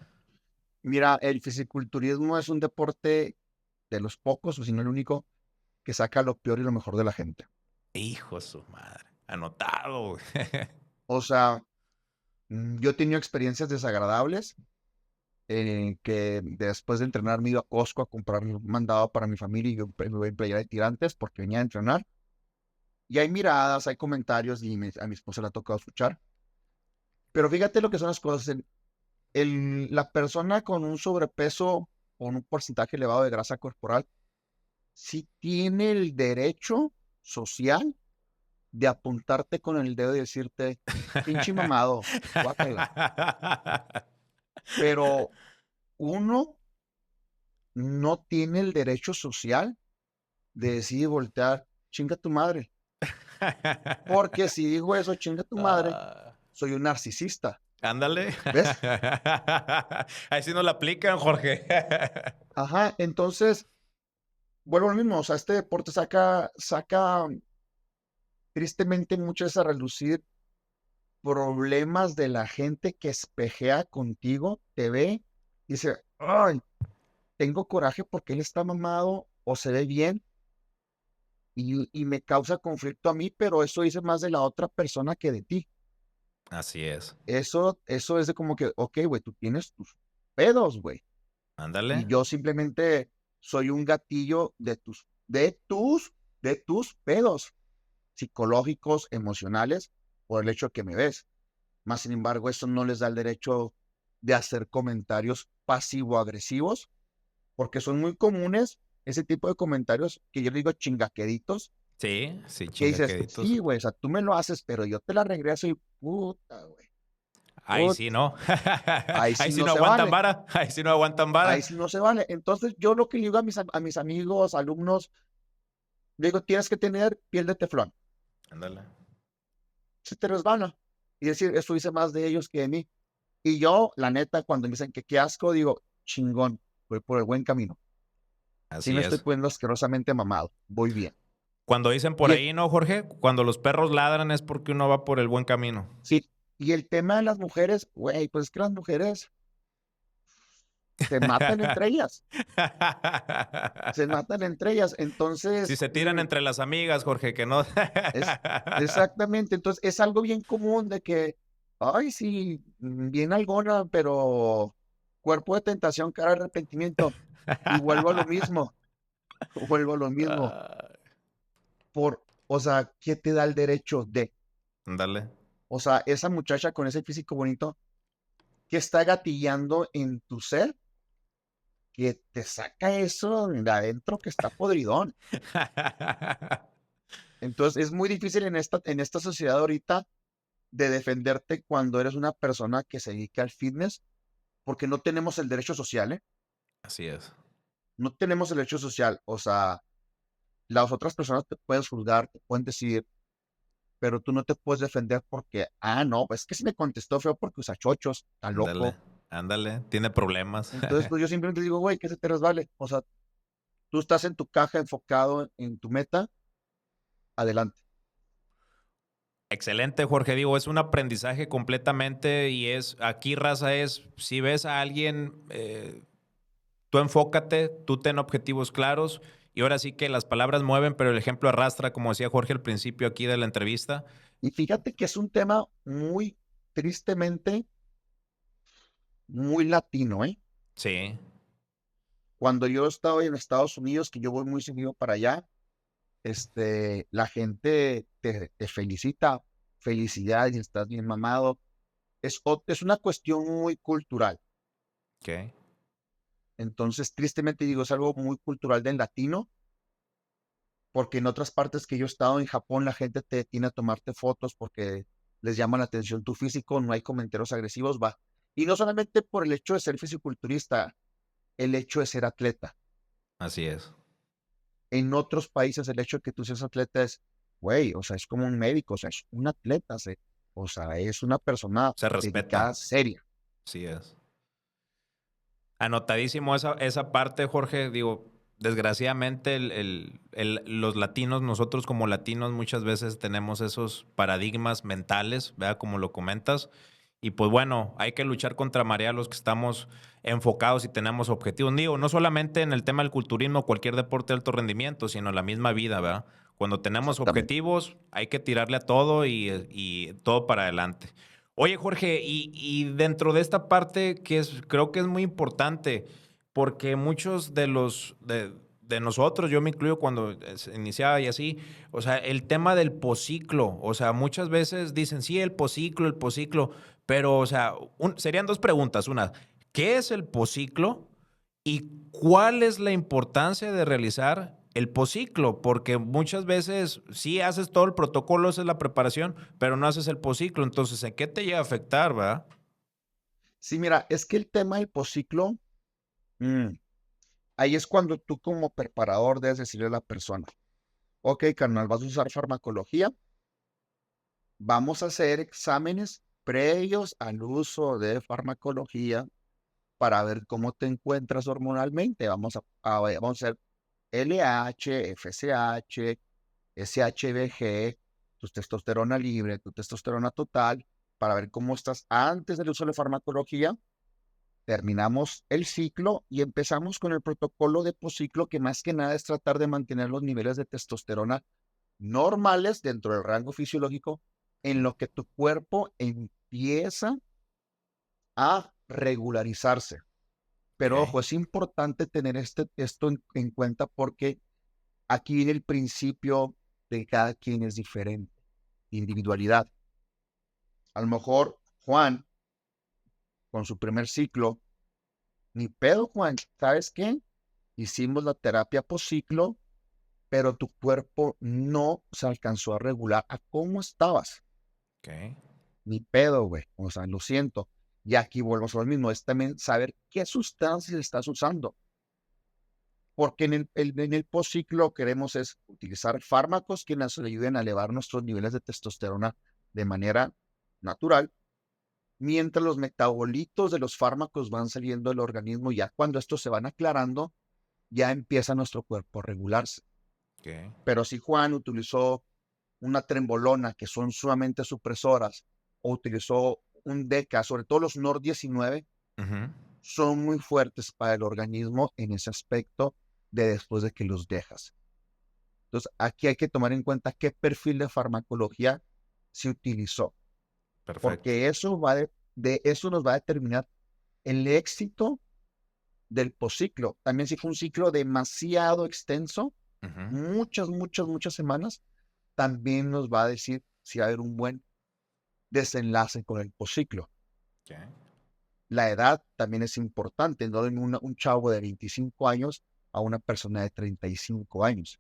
S2: Mira, el fisiculturismo es un deporte de los pocos, o si no el único, que saca lo peor y lo mejor de la gente.
S1: Hijo de su madre. Anotado, güey.
S2: O sea, yo he tenido experiencias desagradables que después de entrenar me iba a Costco a comprar un mandado para mi familia y yo me voy en playera de tirantes porque venía a entrenar. Y hay miradas, hay comentarios y a mi esposa le ha tocado escuchar. Pero fíjate lo que son las cosas. La persona con un sobrepeso, con un porcentaje elevado de grasa corporal, sí tiene el derecho social de apuntarte con el dedo y decirte, pinche mamado, guácala. Pero uno no tiene el derecho social de decir y voltear, chinga tu madre. Porque si digo eso, chinga tu madre,
S1: Ah,
S2: soy un narcisista.
S1: ándale.
S2: ¿Ves?
S1: Ahí sí nos la aplican, Jorge.
S2: Ajá, entonces, vuelvo a lo mismo, o sea, este deporte saca tristemente mucho a relucir problemas de la gente que espejea contigo, te ve, y dice, ay, tengo coraje porque él está mamado o se ve bien y me causa conflicto a mí, pero eso dice más de la otra persona que de ti.
S1: Así es.
S2: Eso es de como que, ok, güey, tú tienes tus pedos, güey. Y
S1: Ándale.
S2: yo simplemente soy un gatillo de tus pedos psicológicos, emocionales, por el hecho que me ves. Más sin embargo, eso no les da el derecho de hacer comentarios pasivo-agresivos porque son muy comunes ese tipo de comentarios que yo digo chingaqueritos,
S1: Sí, sí,
S2: que dices, sí,
S1: chingaqueditos.
S2: güey, o sea, tú me lo haces, pero yo te la regreso y puta, güey,
S1: Ahí sí,
S2: puta,
S1: ¿no?
S2: ahí
S1: Ahí
S2: sí
S1: sí
S2: no
S1: no
S2: se
S1: aguantan
S2: vale,
S1: vara. Ahí sí no aguantan
S2: ahí
S1: vara.
S2: sí no se vale. Entonces, yo lo que le digo a mis amigos, alumnos, digo, tienes que tener piel de teflón,
S1: Ándale.
S2: se te resbala. Y decir, eso hice más de ellos que de mí. Y yo, la neta, cuando me dicen que qué asco, digo, chingón, voy por el buen camino. Sí
S1: Así
S2: me estoy
S1: es.
S2: poniendo asquerosamente mamado, voy bien.
S1: Cuando dicen por
S2: Y
S1: ahí, ¿no, Jorge? Cuando los perros ladran es porque uno va por el buen camino.
S2: sí, y el tema de las mujeres, güey, pues es que las mujeres se matan entre ellas, se matan entre ellas.
S1: Si
S2: Entonces,
S1: se tiran entre las amigas, Jorge, que no.
S2: es exactamente, entonces es algo bien común de que, ay, sí, bien algona, pero cuerpo de tentación, cara de arrepentimiento. Y vuelvo a lo mismo, vuelvo a lo mismo. O sea, ¿qué te da el derecho de?
S1: Dale.
S2: O sea, esa muchacha con ese físico bonito, ¿qué está gatillando en tu ser? Que te saca eso de adentro que está podridón. Entonces, es muy difícil en esta sociedad ahorita de defenderte cuando eres una persona que se dedica al fitness, porque no tenemos el derecho social, ¿eh?
S1: Así es.
S2: No tenemos el derecho social. O sea, las otras personas te pueden juzgar, te pueden decir, pero tú no te puedes defender porque, no, pues es que si me contestó feo porque usa chochos, está
S1: Ándale.
S2: loco.
S1: Ándale. Tiene problemas.
S2: Entonces, pues yo simplemente digo, güey, que se te resbale. O sea, tú estás en tu caja enfocado en tu meta, adelante.
S1: Excelente, Jorge. Digo, es un aprendizaje completamente y es, aquí raza es, si ves a alguien, tú enfócate, tú ten objetivos claros y ahora sí que las palabras mueven, pero el ejemplo arrastra, como decía Jorge al principio aquí de la entrevista.
S2: Y fíjate que es un tema muy tristemente, muy latino, ¿eh?
S1: Sí,
S2: Cuando yo estaba en Estados Unidos, que yo voy muy seguido para allá, la gente te felicita, felicidades, estás bien mamado. Es una cuestión muy cultural.
S1: ok.
S2: Entonces, tristemente digo, es algo muy cultural del latino, porque en otras partes que yo he estado en Japón, la gente te detiene a tomarte fotos porque les llama la atención tu físico, no hay comentarios agresivos, va. Y no solamente por el hecho de ser fisiculturista, el hecho de ser atleta.
S1: Así es.
S2: En otros países el hecho de que tú seas atleta es, güey, o sea, es como un médico, o sea, es un atleta, o sea, es una persona
S1: Se respeta.
S2: dedicada, seria.
S1: Así es. Anotadísimo esa parte, Jorge. Digo, desgraciadamente los latinos, nosotros como latinos muchas veces tenemos esos paradigmas mentales, ¿verdad? Como lo comentas. Y pues bueno, hay que luchar contra marea los que estamos enfocados y tenemos objetivos. Digo, no solamente en el tema del culturismo, cualquier deporte de alto rendimiento, sino en la misma vida, ¿verdad? Cuando tenemos
S2: Exactamente.
S1: objetivos, hay que tirarle a todo y todo para adelante. Oye, Jorge, y dentro de esta parte que es, creo que es muy importante, porque muchos de nosotros, yo me incluyo cuando se iniciaba y así, o sea, el tema del posciclo, o sea, muchas veces dicen, sí, el posciclo, pero, o sea, serían dos preguntas. Una, ¿qué es el posciclo? ¿Y cuál es la importancia de realizar el posciclo? Porque muchas veces sí haces todo el protocolo, haces la preparación, pero no haces el posciclo. Entonces, ¿en qué te llega a afectar, va?
S2: Sí, mira, es que el tema del posciclo, mm, ahí es cuando tú como preparador debes decirle a la persona, ok, carnal, vas a usar farmacología, vamos a hacer exámenes previos al uso de farmacología para ver cómo te encuentras hormonalmente. Vamos a hacer LH, FSH, SHBG, tu testosterona libre, tu testosterona total, para ver cómo estás antes del uso de la farmacología. Terminamos el ciclo y empezamos con el protocolo de posciclo, que más que nada es tratar de mantener los niveles de testosterona normales dentro del rango fisiológico, en lo que tu cuerpo empieza a regularizarse. Pero
S1: Ok.
S2: ojo, es importante tener esto en cuenta, porque aquí viene el principio de cada quien es diferente, individualidad. A lo mejor Juan, con su primer ciclo, ni pedo, Juan, ¿sabes qué? hicimos la terapia post-ciclo, pero tu cuerpo no se alcanzó a regular a cómo estabas.
S1: Ok.
S2: Ni pedo, güey. O sea, lo siento. Y aquí vuelvo a lo mismo, es también saber qué sustancias estás usando. Porque en el post-ciclo queremos es utilizar fármacos que nos ayuden a elevar nuestros niveles de testosterona de manera natural, mientras los metabolitos de los fármacos van saliendo del organismo, ya cuando estos se van aclarando, ya empieza nuestro cuerpo a regularse.
S1: Ok.
S2: Pero si Juan utilizó una trembolona, que son sumamente supresoras, o utilizó un DECA, sobre todo los NOR19,
S1: Ujú.
S2: son muy fuertes para el organismo en ese aspecto de después de que los dejas. Entonces, aquí hay que tomar en cuenta qué perfil de farmacología se utilizó,
S1: Perfecto.
S2: porque eso eso nos va a determinar el éxito del posciclo. También si fue un ciclo demasiado extenso,
S1: Ujú.
S2: muchas semanas, también nos va a decir si va a haber un buen desenlace con el posciclo.
S1: Ok.
S2: La edad también es importante, no en un chavo de 25 años a una persona de 35 años.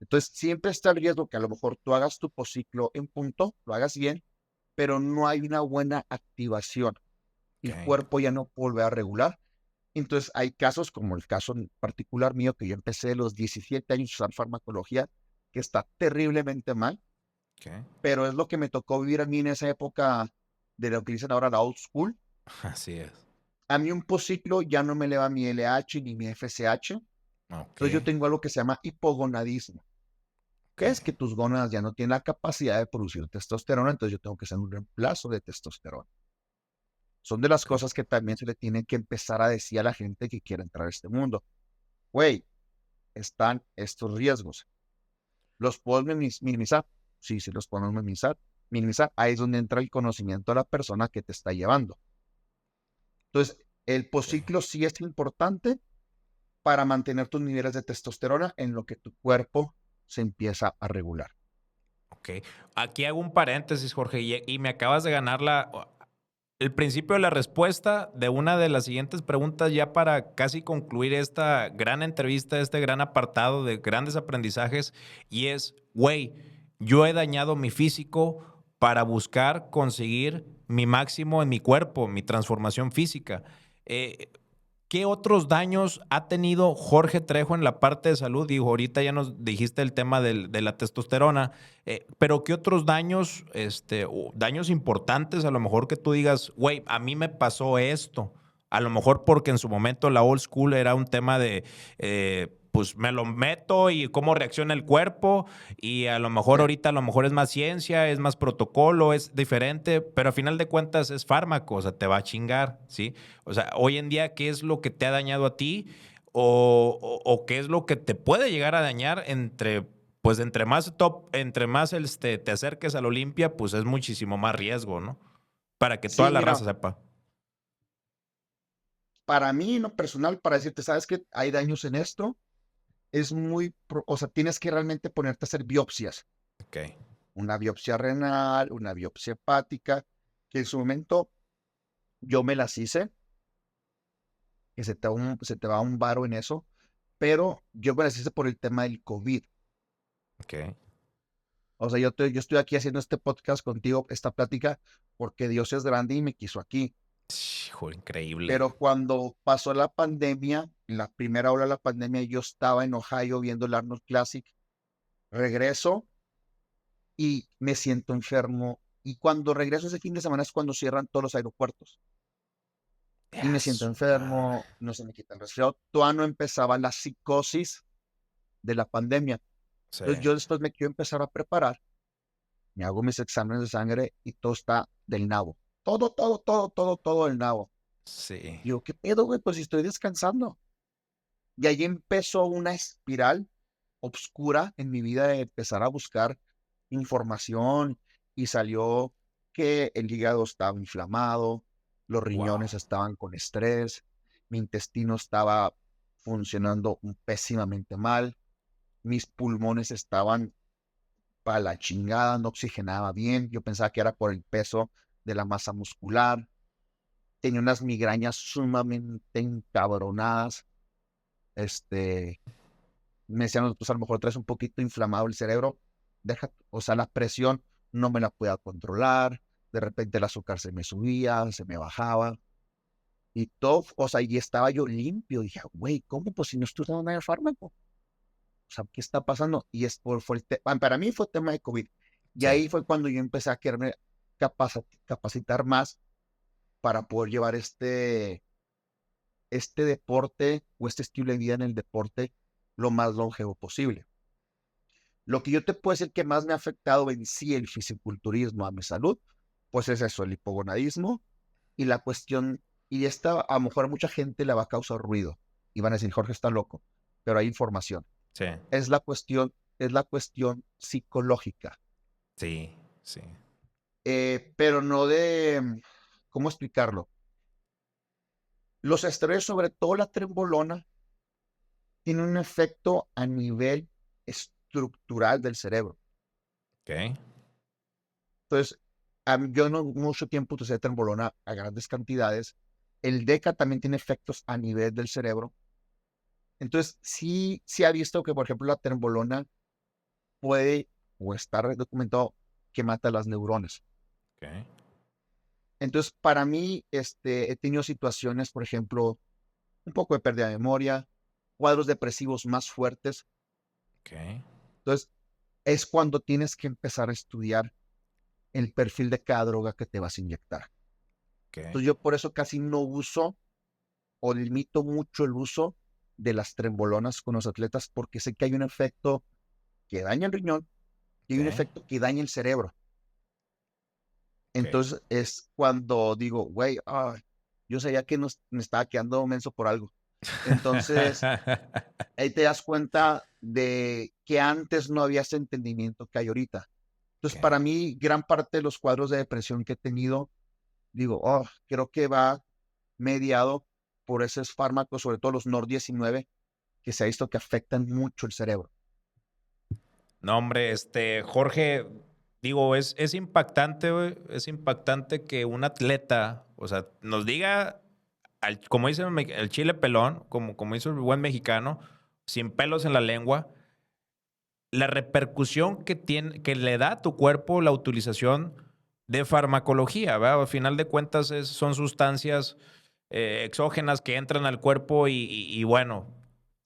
S2: Entonces, siempre está el riesgo que a lo mejor tú hagas tu posciclo en punto, lo hagas bien, pero no hay una buena activación. El
S1: Ok.
S2: cuerpo ya no vuelve a regular. Entonces, hay casos como el caso en particular mío, que yo empecé a los 17 años a usar farmacología, que está terriblemente mal,
S1: Ok.
S2: pero es lo que me tocó vivir a mí en esa época de lo que dicen ahora la old school.
S1: Así es.
S2: A mí un posciclo ya no me eleva mi LH ni mi FSH.
S1: Ok.
S2: Entonces yo tengo algo que se llama hipogonadismo,
S1: Ok.
S2: que es que tus gónadas ya no tienen la capacidad de producir testosterona, entonces yo tengo que hacer un reemplazo de testosterona. Son de las
S1: Ok.
S2: cosas que también se le tienen que empezar a decir a la gente que quiere entrar a este mundo. Güey, están estos riesgos. ¿Los puedo minimizar? Sí, sí los podemos minimizar. Minimizar, ahí es donde entra el conocimiento de la persona que te está llevando. Entonces, el
S1: Ok.
S2: posciclo sí es importante para mantener tus niveles de testosterona en lo que tu cuerpo se empieza a regular.
S1: Ok. Aquí hago un paréntesis, Jorge, y me acabas de ganar el principio de la respuesta de una de las siguientes preguntas ya para casi concluir esta gran entrevista, este gran apartado de grandes aprendizajes, y es, güey, yo he dañado mi físico para buscar conseguir mi máximo en mi cuerpo, mi transformación física. Eh, ¿Qué otros daños ha tenido Jorge Trejo en la parte de salud? Digo, ahorita ya nos dijiste el tema de la testosterona, pero ¿qué otros daños, o daños importantes a lo mejor que tú digas, güey, a mí me pasó esto? A lo mejor porque en su momento la old school era un tema de, pues me lo meto y cómo reacciona el cuerpo, y a lo mejor
S2: Sí.
S1: ahorita a lo mejor es más ciencia, es más protocolo, es diferente, pero a final de cuentas es fármaco, o sea, te va a chingar, ¿sí? O sea, hoy en día, ¿qué es lo que te ha dañado a ti? O qué es lo que te puede llegar a dañar pues entre más top, entre más te acerques a la Olimpia, pues es muchísimo más riesgo, ¿no? Para que toda
S2: Sí,
S1: la
S2: mira,
S1: raza sepa.
S2: para mí, en lo personal, para decirte, sabes que hay daños en esto, es o sea, tienes que realmente ponerte a hacer biopsias.
S1: Ok.
S2: Una biopsia renal, una biopsia hepática, que en su momento yo me las hice, que se te va un varo en eso, pero yo me las hice por el tema del COVID.
S1: Ok.
S2: O sea, yo estoy aquí haciendo este podcast contigo, esta plática, porque Dios es grande y me quiso aquí.
S1: Hijo, increíble.
S2: Pero cuando pasó la pandemia, la primera ola de la pandemia, yo estaba en Ohio viendo el Arnold Classic. Regreso y me siento enfermo. Y cuando regreso ese fin de semana es cuando cierran todos los aeropuertos. Y me siento
S1: Eso, madre.
S2: enfermo, no se me quita el resfriado. Todavía no empezaba la psicosis de la pandemia.
S1: Sí.
S2: Entonces yo después me quiero empezar a preparar, me hago mis exámenes de sangre y todo está del nabo. Todo del nabo.
S1: Sí.
S2: Digo, ¿qué pedo, güey? Pues si estoy descansando. Y ahí empezó una espiral obscura en mi vida de empezar a buscar información y salió que el hígado estaba inflamado, los
S1: Wow.
S2: riñones estaban con estrés, mi intestino estaba funcionando pésimamente mal, mis pulmones estaban para la chingada, no oxigenaba bien, yo pensaba que era por el peso de la masa muscular, tenía unas migrañas sumamente encabronadas, Me decían, pues a lo mejor traes un poquito inflamado el cerebro, o sea, la presión no me la podía controlar, de repente el azúcar se me subía, se me bajaba, y todo, o sea, y estaba yo limpio, dije, güey, ¿cómo? Pues si no estoy dando nada de fármaco, o sea, ¿qué está pasando? Y para mí fue tema de COVID, y
S1: Sí.
S2: ahí fue cuando yo empecé a quererme capacitar más para poder llevar este deporte o este estilo de vida en el deporte lo más longevo posible. Lo que yo te puedo decir que más me ha afectado en sí el fisiculturismo a mi salud, pues es eso, el hipogonadismo y la cuestión, y esta a lo mejor a mucha gente le va a causar ruido y van a decir, Jorge está loco, pero hay información.
S1: Sí.
S2: Es la cuestión psicológica,
S1: Sí. Sí.
S2: pero no de, ¿cómo explicarlo? Los esteroides, sobre todo la trembolona, tienen un efecto a nivel estructural del cerebro.
S1: Ok.
S2: Entonces, yo no mucho tiempo utilicé trembolona a grandes cantidades. El DECA también tiene efectos a nivel del cerebro. Entonces, sí ha visto que, por ejemplo, la trembolona puede o está documentado que mata las neuronas.
S1: Ok.
S2: Entonces, para mí, he tenido situaciones, por ejemplo, un poco de pérdida de memoria, cuadros depresivos más fuertes.
S1: Ok.
S2: Entonces, es cuando tienes que empezar a estudiar el perfil de cada droga que te vas a inyectar.
S1: Ok.
S2: Entonces, yo por eso casi no uso o limito mucho el uso de las trembolonas con los atletas porque sé que hay un efecto que daña el riñón y hay un
S1: Ok.
S2: efecto que daña el cerebro.
S1: Ok.
S2: Entonces es cuando digo, güey, yo sabía que me estaba quedando menso por algo. Entonces ahí te das cuenta de que antes no había ese entendimiento que hay ahorita. Entonces
S1: Ok.
S2: para mí gran parte de los cuadros de depresión que he tenido, digo, creo que va mediado por esos fármacos, sobre todo los NOR19, que se ha visto que afectan mucho el cerebro.
S1: No, hombre, Jorge, digo, es impactante, güey, es impactante que un atleta, o sea, nos diga, como dice el chile pelón, como hizo el buen mexicano, sin pelos en la lengua, la repercusión que tiene, que le da a tu cuerpo la utilización de farmacología, ¿verdad? Al final de cuentas son sustancias exógenas que entran al cuerpo y bueno,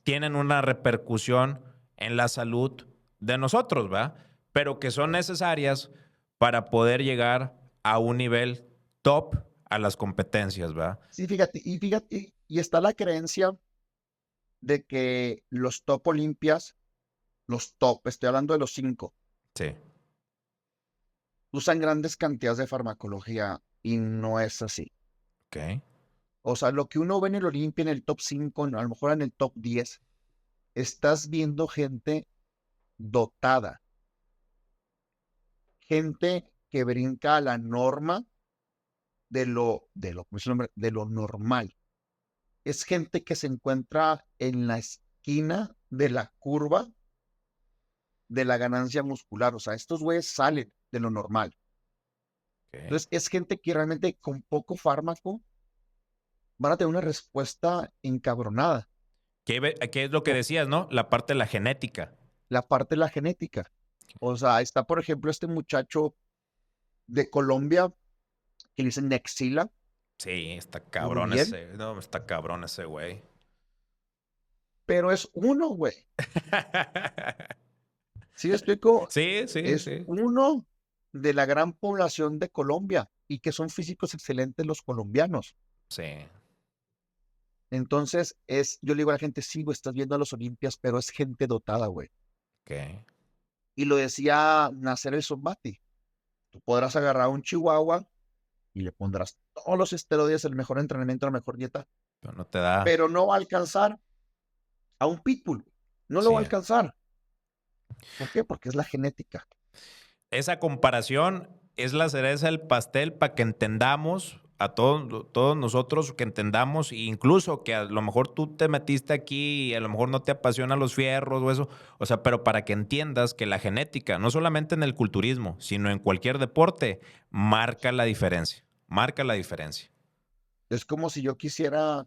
S1: tienen una repercusión en la salud de nosotros, ¿verdad? Pero que son necesarias para poder llegar a un nivel top a las competencias, ¿verdad?
S2: Sí, fíjate, y está la creencia de que los top Olimpias, los top, estoy hablando de los 5,
S1: Sí.
S2: usan grandes cantidades de farmacología y no es así.
S1: Ok.
S2: O sea, lo que uno ve en el Olimpia, en el top 5, a lo mejor en el top 10, estás viendo gente dotada, gente que brinca a la norma ¿cómo es el nombre? De lo normal. Es gente que se encuentra en la esquina de la curva de la ganancia muscular. O sea, estos güeyes salen de lo normal.
S1: Ok.
S2: Entonces, es gente que realmente con poco fármaco van a tener una respuesta encabronada.
S1: ¿Qué es lo que
S2: O
S1: decías, no? La parte de la genética.
S2: la parte de la genética. O sea, está, por ejemplo, este muchacho de Colombia que le dicen Nexila,
S1: Sí, está cabrón
S2: Uriel,
S1: ese. No, está cabrón ese güey.
S2: pero es uno, güey. ¿Sí me explico?
S1: Sí, sí,
S2: Es
S1: sí.
S2: uno de la gran población de Colombia y que son físicos excelentes los colombianos.
S1: Sí.
S2: Entonces, yo le digo a la gente, sí, güey, estás viendo a los Olimpias, pero es gente dotada, güey.
S1: Ok.
S2: Y lo decía Nacer el Sombati. Tú podrás agarrar a un chihuahua y le pondrás todos los esteroides, el mejor entrenamiento, la mejor dieta,
S1: Pero no te da.
S2: pero no va a alcanzar a un pitbull. No lo va a
S1: Sí.
S2: alcanzar. ¿Por qué? Porque es la genética.
S1: Esa comparación es la cereza del pastel para que entendamos a todos nosotros, que entendamos, incluso que a lo mejor tú te metiste aquí y a lo mejor no te apasionan los fierros o eso, o sea, pero para que entiendas que la genética, no solamente en el culturismo, sino en cualquier deporte, marca la diferencia, marca la diferencia.
S2: Es como si yo quisiera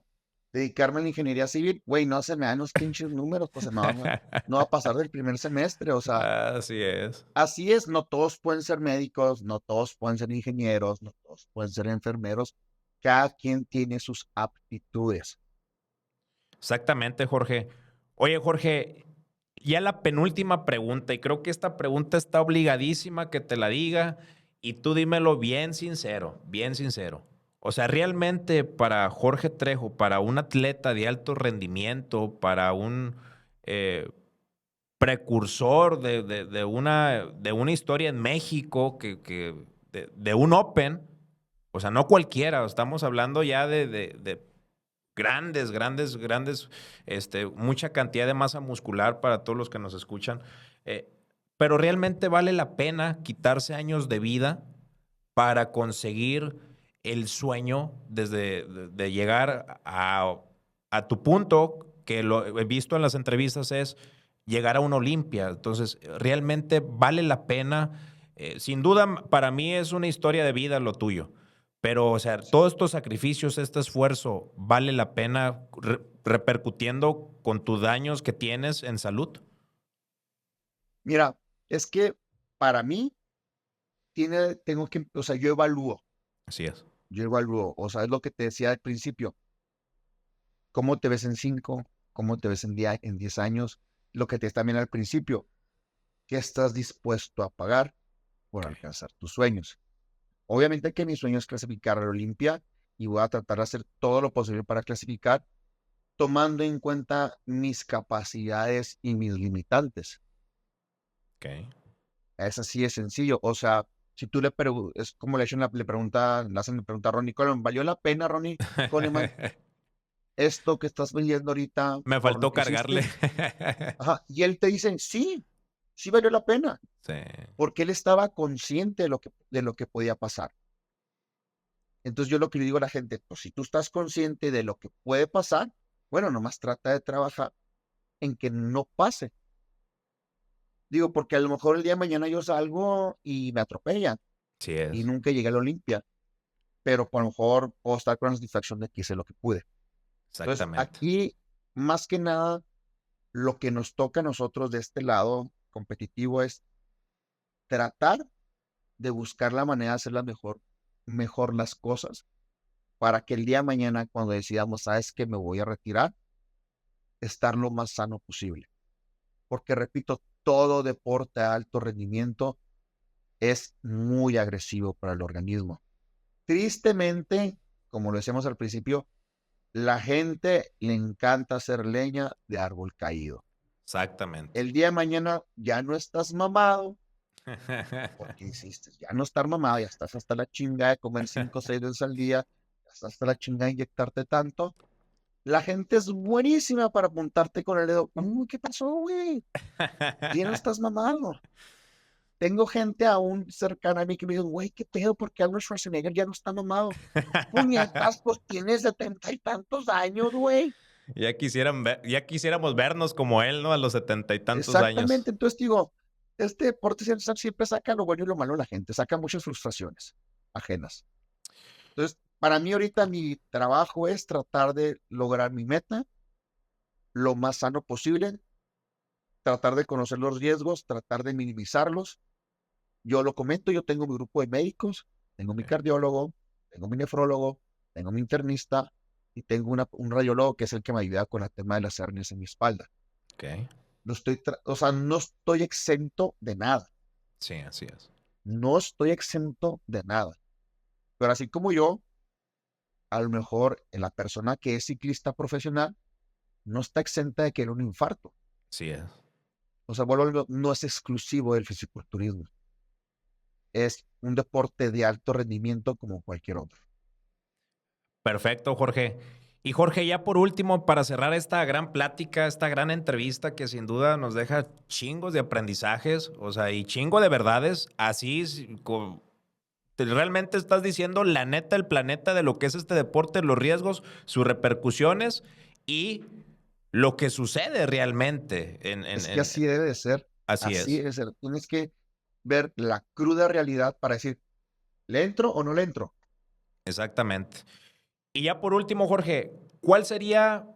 S2: dedicarme a la ingeniería civil, güey, no se me dan los pinches números, pues no va a pasar del primer semestre, o sea,
S1: Así es.
S2: así es, no todos pueden ser médicos, no todos pueden ser ingenieros, no todos pueden ser enfermeros, cada quien tiene sus aptitudes.
S1: Exactamente, Jorge. Oye, Jorge, ya la penúltima pregunta, y creo que esta pregunta está obligadísima que te la diga, y tú dímelo bien sincero, bien sincero. O sea, realmente para Jorge Trejo, para un atleta de alto rendimiento, para un eh, precursor de una historia en México, de un Open, o sea, no cualquiera, estamos hablando ya de grandes, mucha cantidad de masa muscular para todos los que nos escuchan. eh, pero realmente vale la pena quitarse años de vida para conseguir el sueño de llegar a tu punto, que lo he visto en las entrevistas, es llegar a una Olimpia. Entonces, realmente vale la pena. Sin duda, para mí es una historia de vida lo tuyo. Pero, o sea, todos estos sacrificios, este esfuerzo, ¿vale la pena repercutiendo con tus daños que tienes en salud?
S2: Mira, es que para mí tengo que, o sea,
S1: Así es.
S2: yo evalúo, o sea, es lo que te decía al principio, cómo te ves en 5, cómo te ves en 10 años, lo que te decía también al principio, qué estás dispuesto a pagar por
S1: Okay.
S2: alcanzar tus sueños. Obviamente que mi sueño es clasificar a la Olimpia y voy a tratar de hacer todo lo posible para clasificar, tomando en cuenta mis capacidades y mis limitantes.
S1: Okay.
S2: Es así de sencillo. O sea, si tú es como le hacen la pregunta a Ronnie Coleman, ¿valió la pena, Ronnie Coleman, esto que estás vendiendo ahorita
S1: Me
S2: por lo
S1: faltó
S2: que hiciste?
S1: cargarle.
S2: Ajá. Y él te dice, sí, sí valió la pena,
S1: Sí,
S2: porque él estaba consciente de lo que podía pasar. Entonces yo lo que le digo a la gente, pues si tú estás consciente de lo que puede pasar, bueno, nomás trata de trabajar en que no pase. Digo, porque a lo mejor el día de mañana yo salgo y me atropellan
S1: sí
S2: y
S1: es.
S2: nunca llegué a la Olimpia, pero por lo mejor puedo estar con la satisfacción de que hice lo que pude. Entonces,
S1: Exactamente.
S2: aquí, más que nada, lo que nos toca a nosotros de este lado competitivo es tratar de buscar la manera de hacer mejor las cosas para que el día de mañana, cuando decidamos, sabes que me voy a retirar, estar lo más sano posible. Porque, repito, todo deporte de alto rendimiento es muy agresivo para el organismo. Tristemente, como lo decíamos al principio, la gente le encanta hacer leña de árbol caído.
S1: Exactamente.
S2: El día de mañana ya no estás mamado, porque hiciste, ya no estar mamado, ya estás hasta la chingada de comer 5 o 6 veces al día, ya estás hasta la chingada de inyectarte tanto. La gente es buenísima para apuntarte con el dedo. ¿Qué pasó, güey? Ya no estás mamado. Tengo gente aún cercana a mí que me dice, güey, ¿qué pedo? ¿Por qué Arnold Schwarzenegger ya no está mamado? Puñetas, pues tienes 70 y tantos años, güey.
S1: Ya quisiéramos vernos como él, ¿no? A los 70 y tantos años.
S2: Exactamente. Entonces digo, este deporte siempre saca lo bueno y lo malo a la gente, saca muchas frustraciones ajenas. Entonces, para mí ahorita mi trabajo es tratar de lograr mi meta lo más sano posible, tratar de conocer los riesgos, tratar de minimizarlos. Yo lo comento, yo tengo mi grupo de médicos, tengo mi
S1: Okay.
S2: cardiólogo, tengo mi nefrólogo, tengo mi internista y tengo un radiólogo que es el que me ayuda con el tema de las hernias en mi espalda.
S1: Okay.
S2: O sea, no estoy exento de nada,
S1: Sí, así es.
S2: no estoy exento de nada. Pero así como yo, a lo mejor la persona que es ciclista profesional no está exenta de que un infarto.
S1: Sí es.
S2: O sea, no es exclusivo del fisiculturismo. Es un deporte de alto rendimiento como cualquier otro.
S1: Perfecto, Jorge. Y Jorge, ya por último, para cerrar esta gran plática, esta gran entrevista que sin duda nos deja chingos de aprendizajes, o sea, y chingo de verdades, así realmente estás diciendo la neta, el planeta de lo que es este deporte, los riesgos, sus repercusiones y lo que sucede realmente
S2: Es que así debe de ser,
S1: así
S2: así
S1: es.
S2: debe de ser. Tienes que ver la cruda realidad para decir, ¿le entro o no le entro?
S1: Exactamente. Y ya por último, Jorge, ¿cuál sería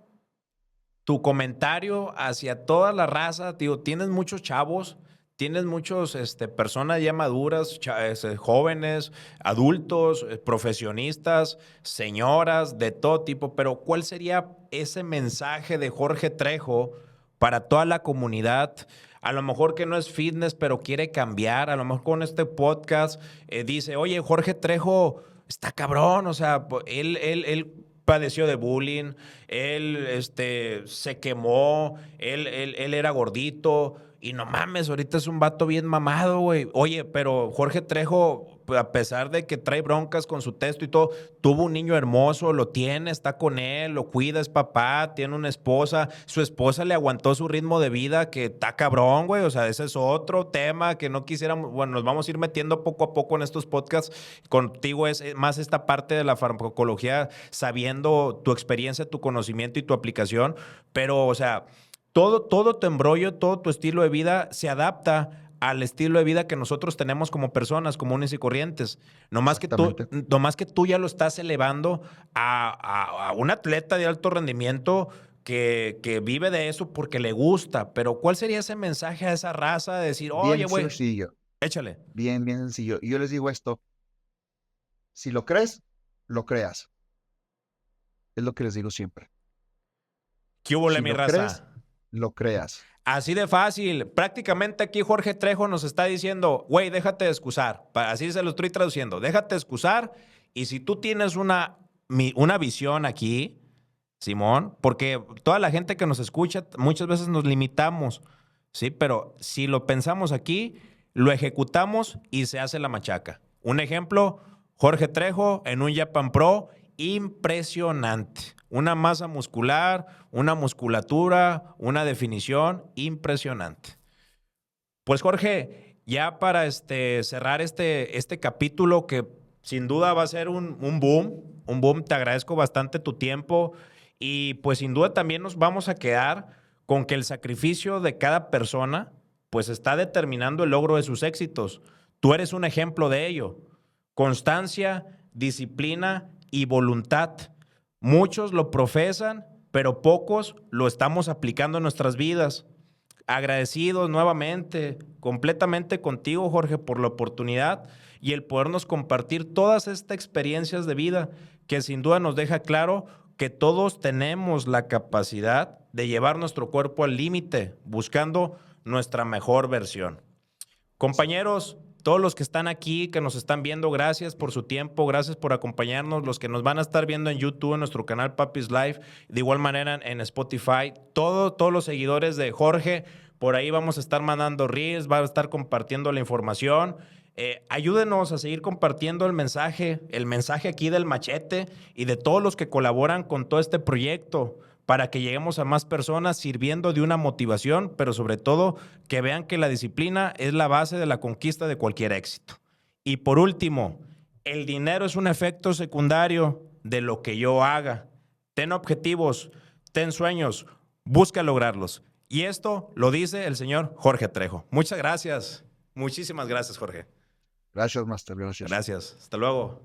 S1: tu comentario hacia toda la raza? Tío, tienes muchos chavos, tienes muchos personas ya maduras, jóvenes, adultos, profesionistas, señoras, de todo tipo, pero ¿cuál sería ese mensaje de Jorge Trejo para toda la comunidad? A lo mejor que no es fitness, pero quiere cambiar. A lo mejor con este podcast dice, oye, Jorge Trejo está cabrón. O sea, él padeció de bullying, él se quemó, él era gordito. Y no mames, ahorita es un vato bien mamado, güey. Oye, pero Jorge Trejo, a pesar de que trae broncas con su texto y todo, tuvo un niño hermoso, lo tiene, está con él, lo cuida, es papá, tiene una esposa. Su esposa le aguantó su ritmo de vida, que está cabrón, güey. O sea, ese es otro tema que no quisiéramos. Bueno, nos vamos a ir metiendo poco a poco en estos podcasts. Contigo es más esta parte de la farmacología, sabiendo tu experiencia, tu conocimiento y tu aplicación. Pero, o sea, todo tu embrollo, todo tu estilo de vida se adapta al estilo de vida que nosotros tenemos como personas comunes y corrientes.
S2: Exactamente.
S1: Nomás que tú ya lo estás elevando a un atleta de alto rendimiento que vive de eso porque le gusta. Pero ¿cuál sería ese mensaje a esa raza de decir, oye,
S2: Bien
S1: güey,
S2: sencillo,
S1: échale?
S2: bien sencillo. Y yo les digo esto, si lo crees, lo creas. Es lo que les digo siempre.
S1: ¿Qué hubo,
S2: Si
S1: mi
S2: lo crees,
S1: raza?
S2: lo creas.
S1: Así de fácil. Prácticamente aquí Jorge Trejo nos está diciendo, güey, déjate de excusar. Así se lo estoy traduciendo. Déjate de excusar. Y si tú tienes una visión aquí, Simón, porque toda la gente que nos escucha, muchas veces nos limitamos, ¿sí? Pero si lo pensamos aquí, lo ejecutamos y se hace la machaca. Un ejemplo, Jorge Trejo en un Japan Pro, impresionante. Una masa muscular, una musculatura, una definición impresionante. Pues Jorge, ya para cerrar este capítulo que sin duda va a ser un boom, te agradezco bastante tu tiempo y pues sin duda también nos vamos a quedar con que el sacrificio de cada persona pues está determinando el logro de sus éxitos. Tú eres un ejemplo de ello. Constancia, disciplina y voluntad. Muchos lo profesan, pero pocos lo estamos aplicando en nuestras vidas. Agradecidos nuevamente, completamente contigo, Jorge, por la oportunidad y el podernos compartir todas estas experiencias de vida que sin duda nos deja claro que todos tenemos la capacidad de llevar nuestro cuerpo al límite, buscando nuestra mejor versión. Compañeros, todos los que están aquí, que nos están viendo, gracias por su tiempo, gracias por acompañarnos. Los que nos van a estar viendo en YouTube, en nuestro canal Papis Live, de igual manera en Spotify, todos los seguidores de Jorge, por ahí vamos a estar mandando reels, va a estar compartiendo la información. Ayúdenos a seguir compartiendo el mensaje aquí del Machete y de todos los que colaboran con todo este proyecto, para que lleguemos a más personas sirviendo de una motivación, pero sobre todo que vean que la disciplina es la base de la conquista de cualquier éxito. Y por último, el dinero es un efecto secundario de lo que yo haga. Ten objetivos, ten sueños, busca lograrlos. Y esto lo dice el señor Jorge Trejo. Muchas gracias. Muchísimas gracias, Jorge.
S2: Gracias, Master. Gracias.
S1: Gracias. Hasta luego.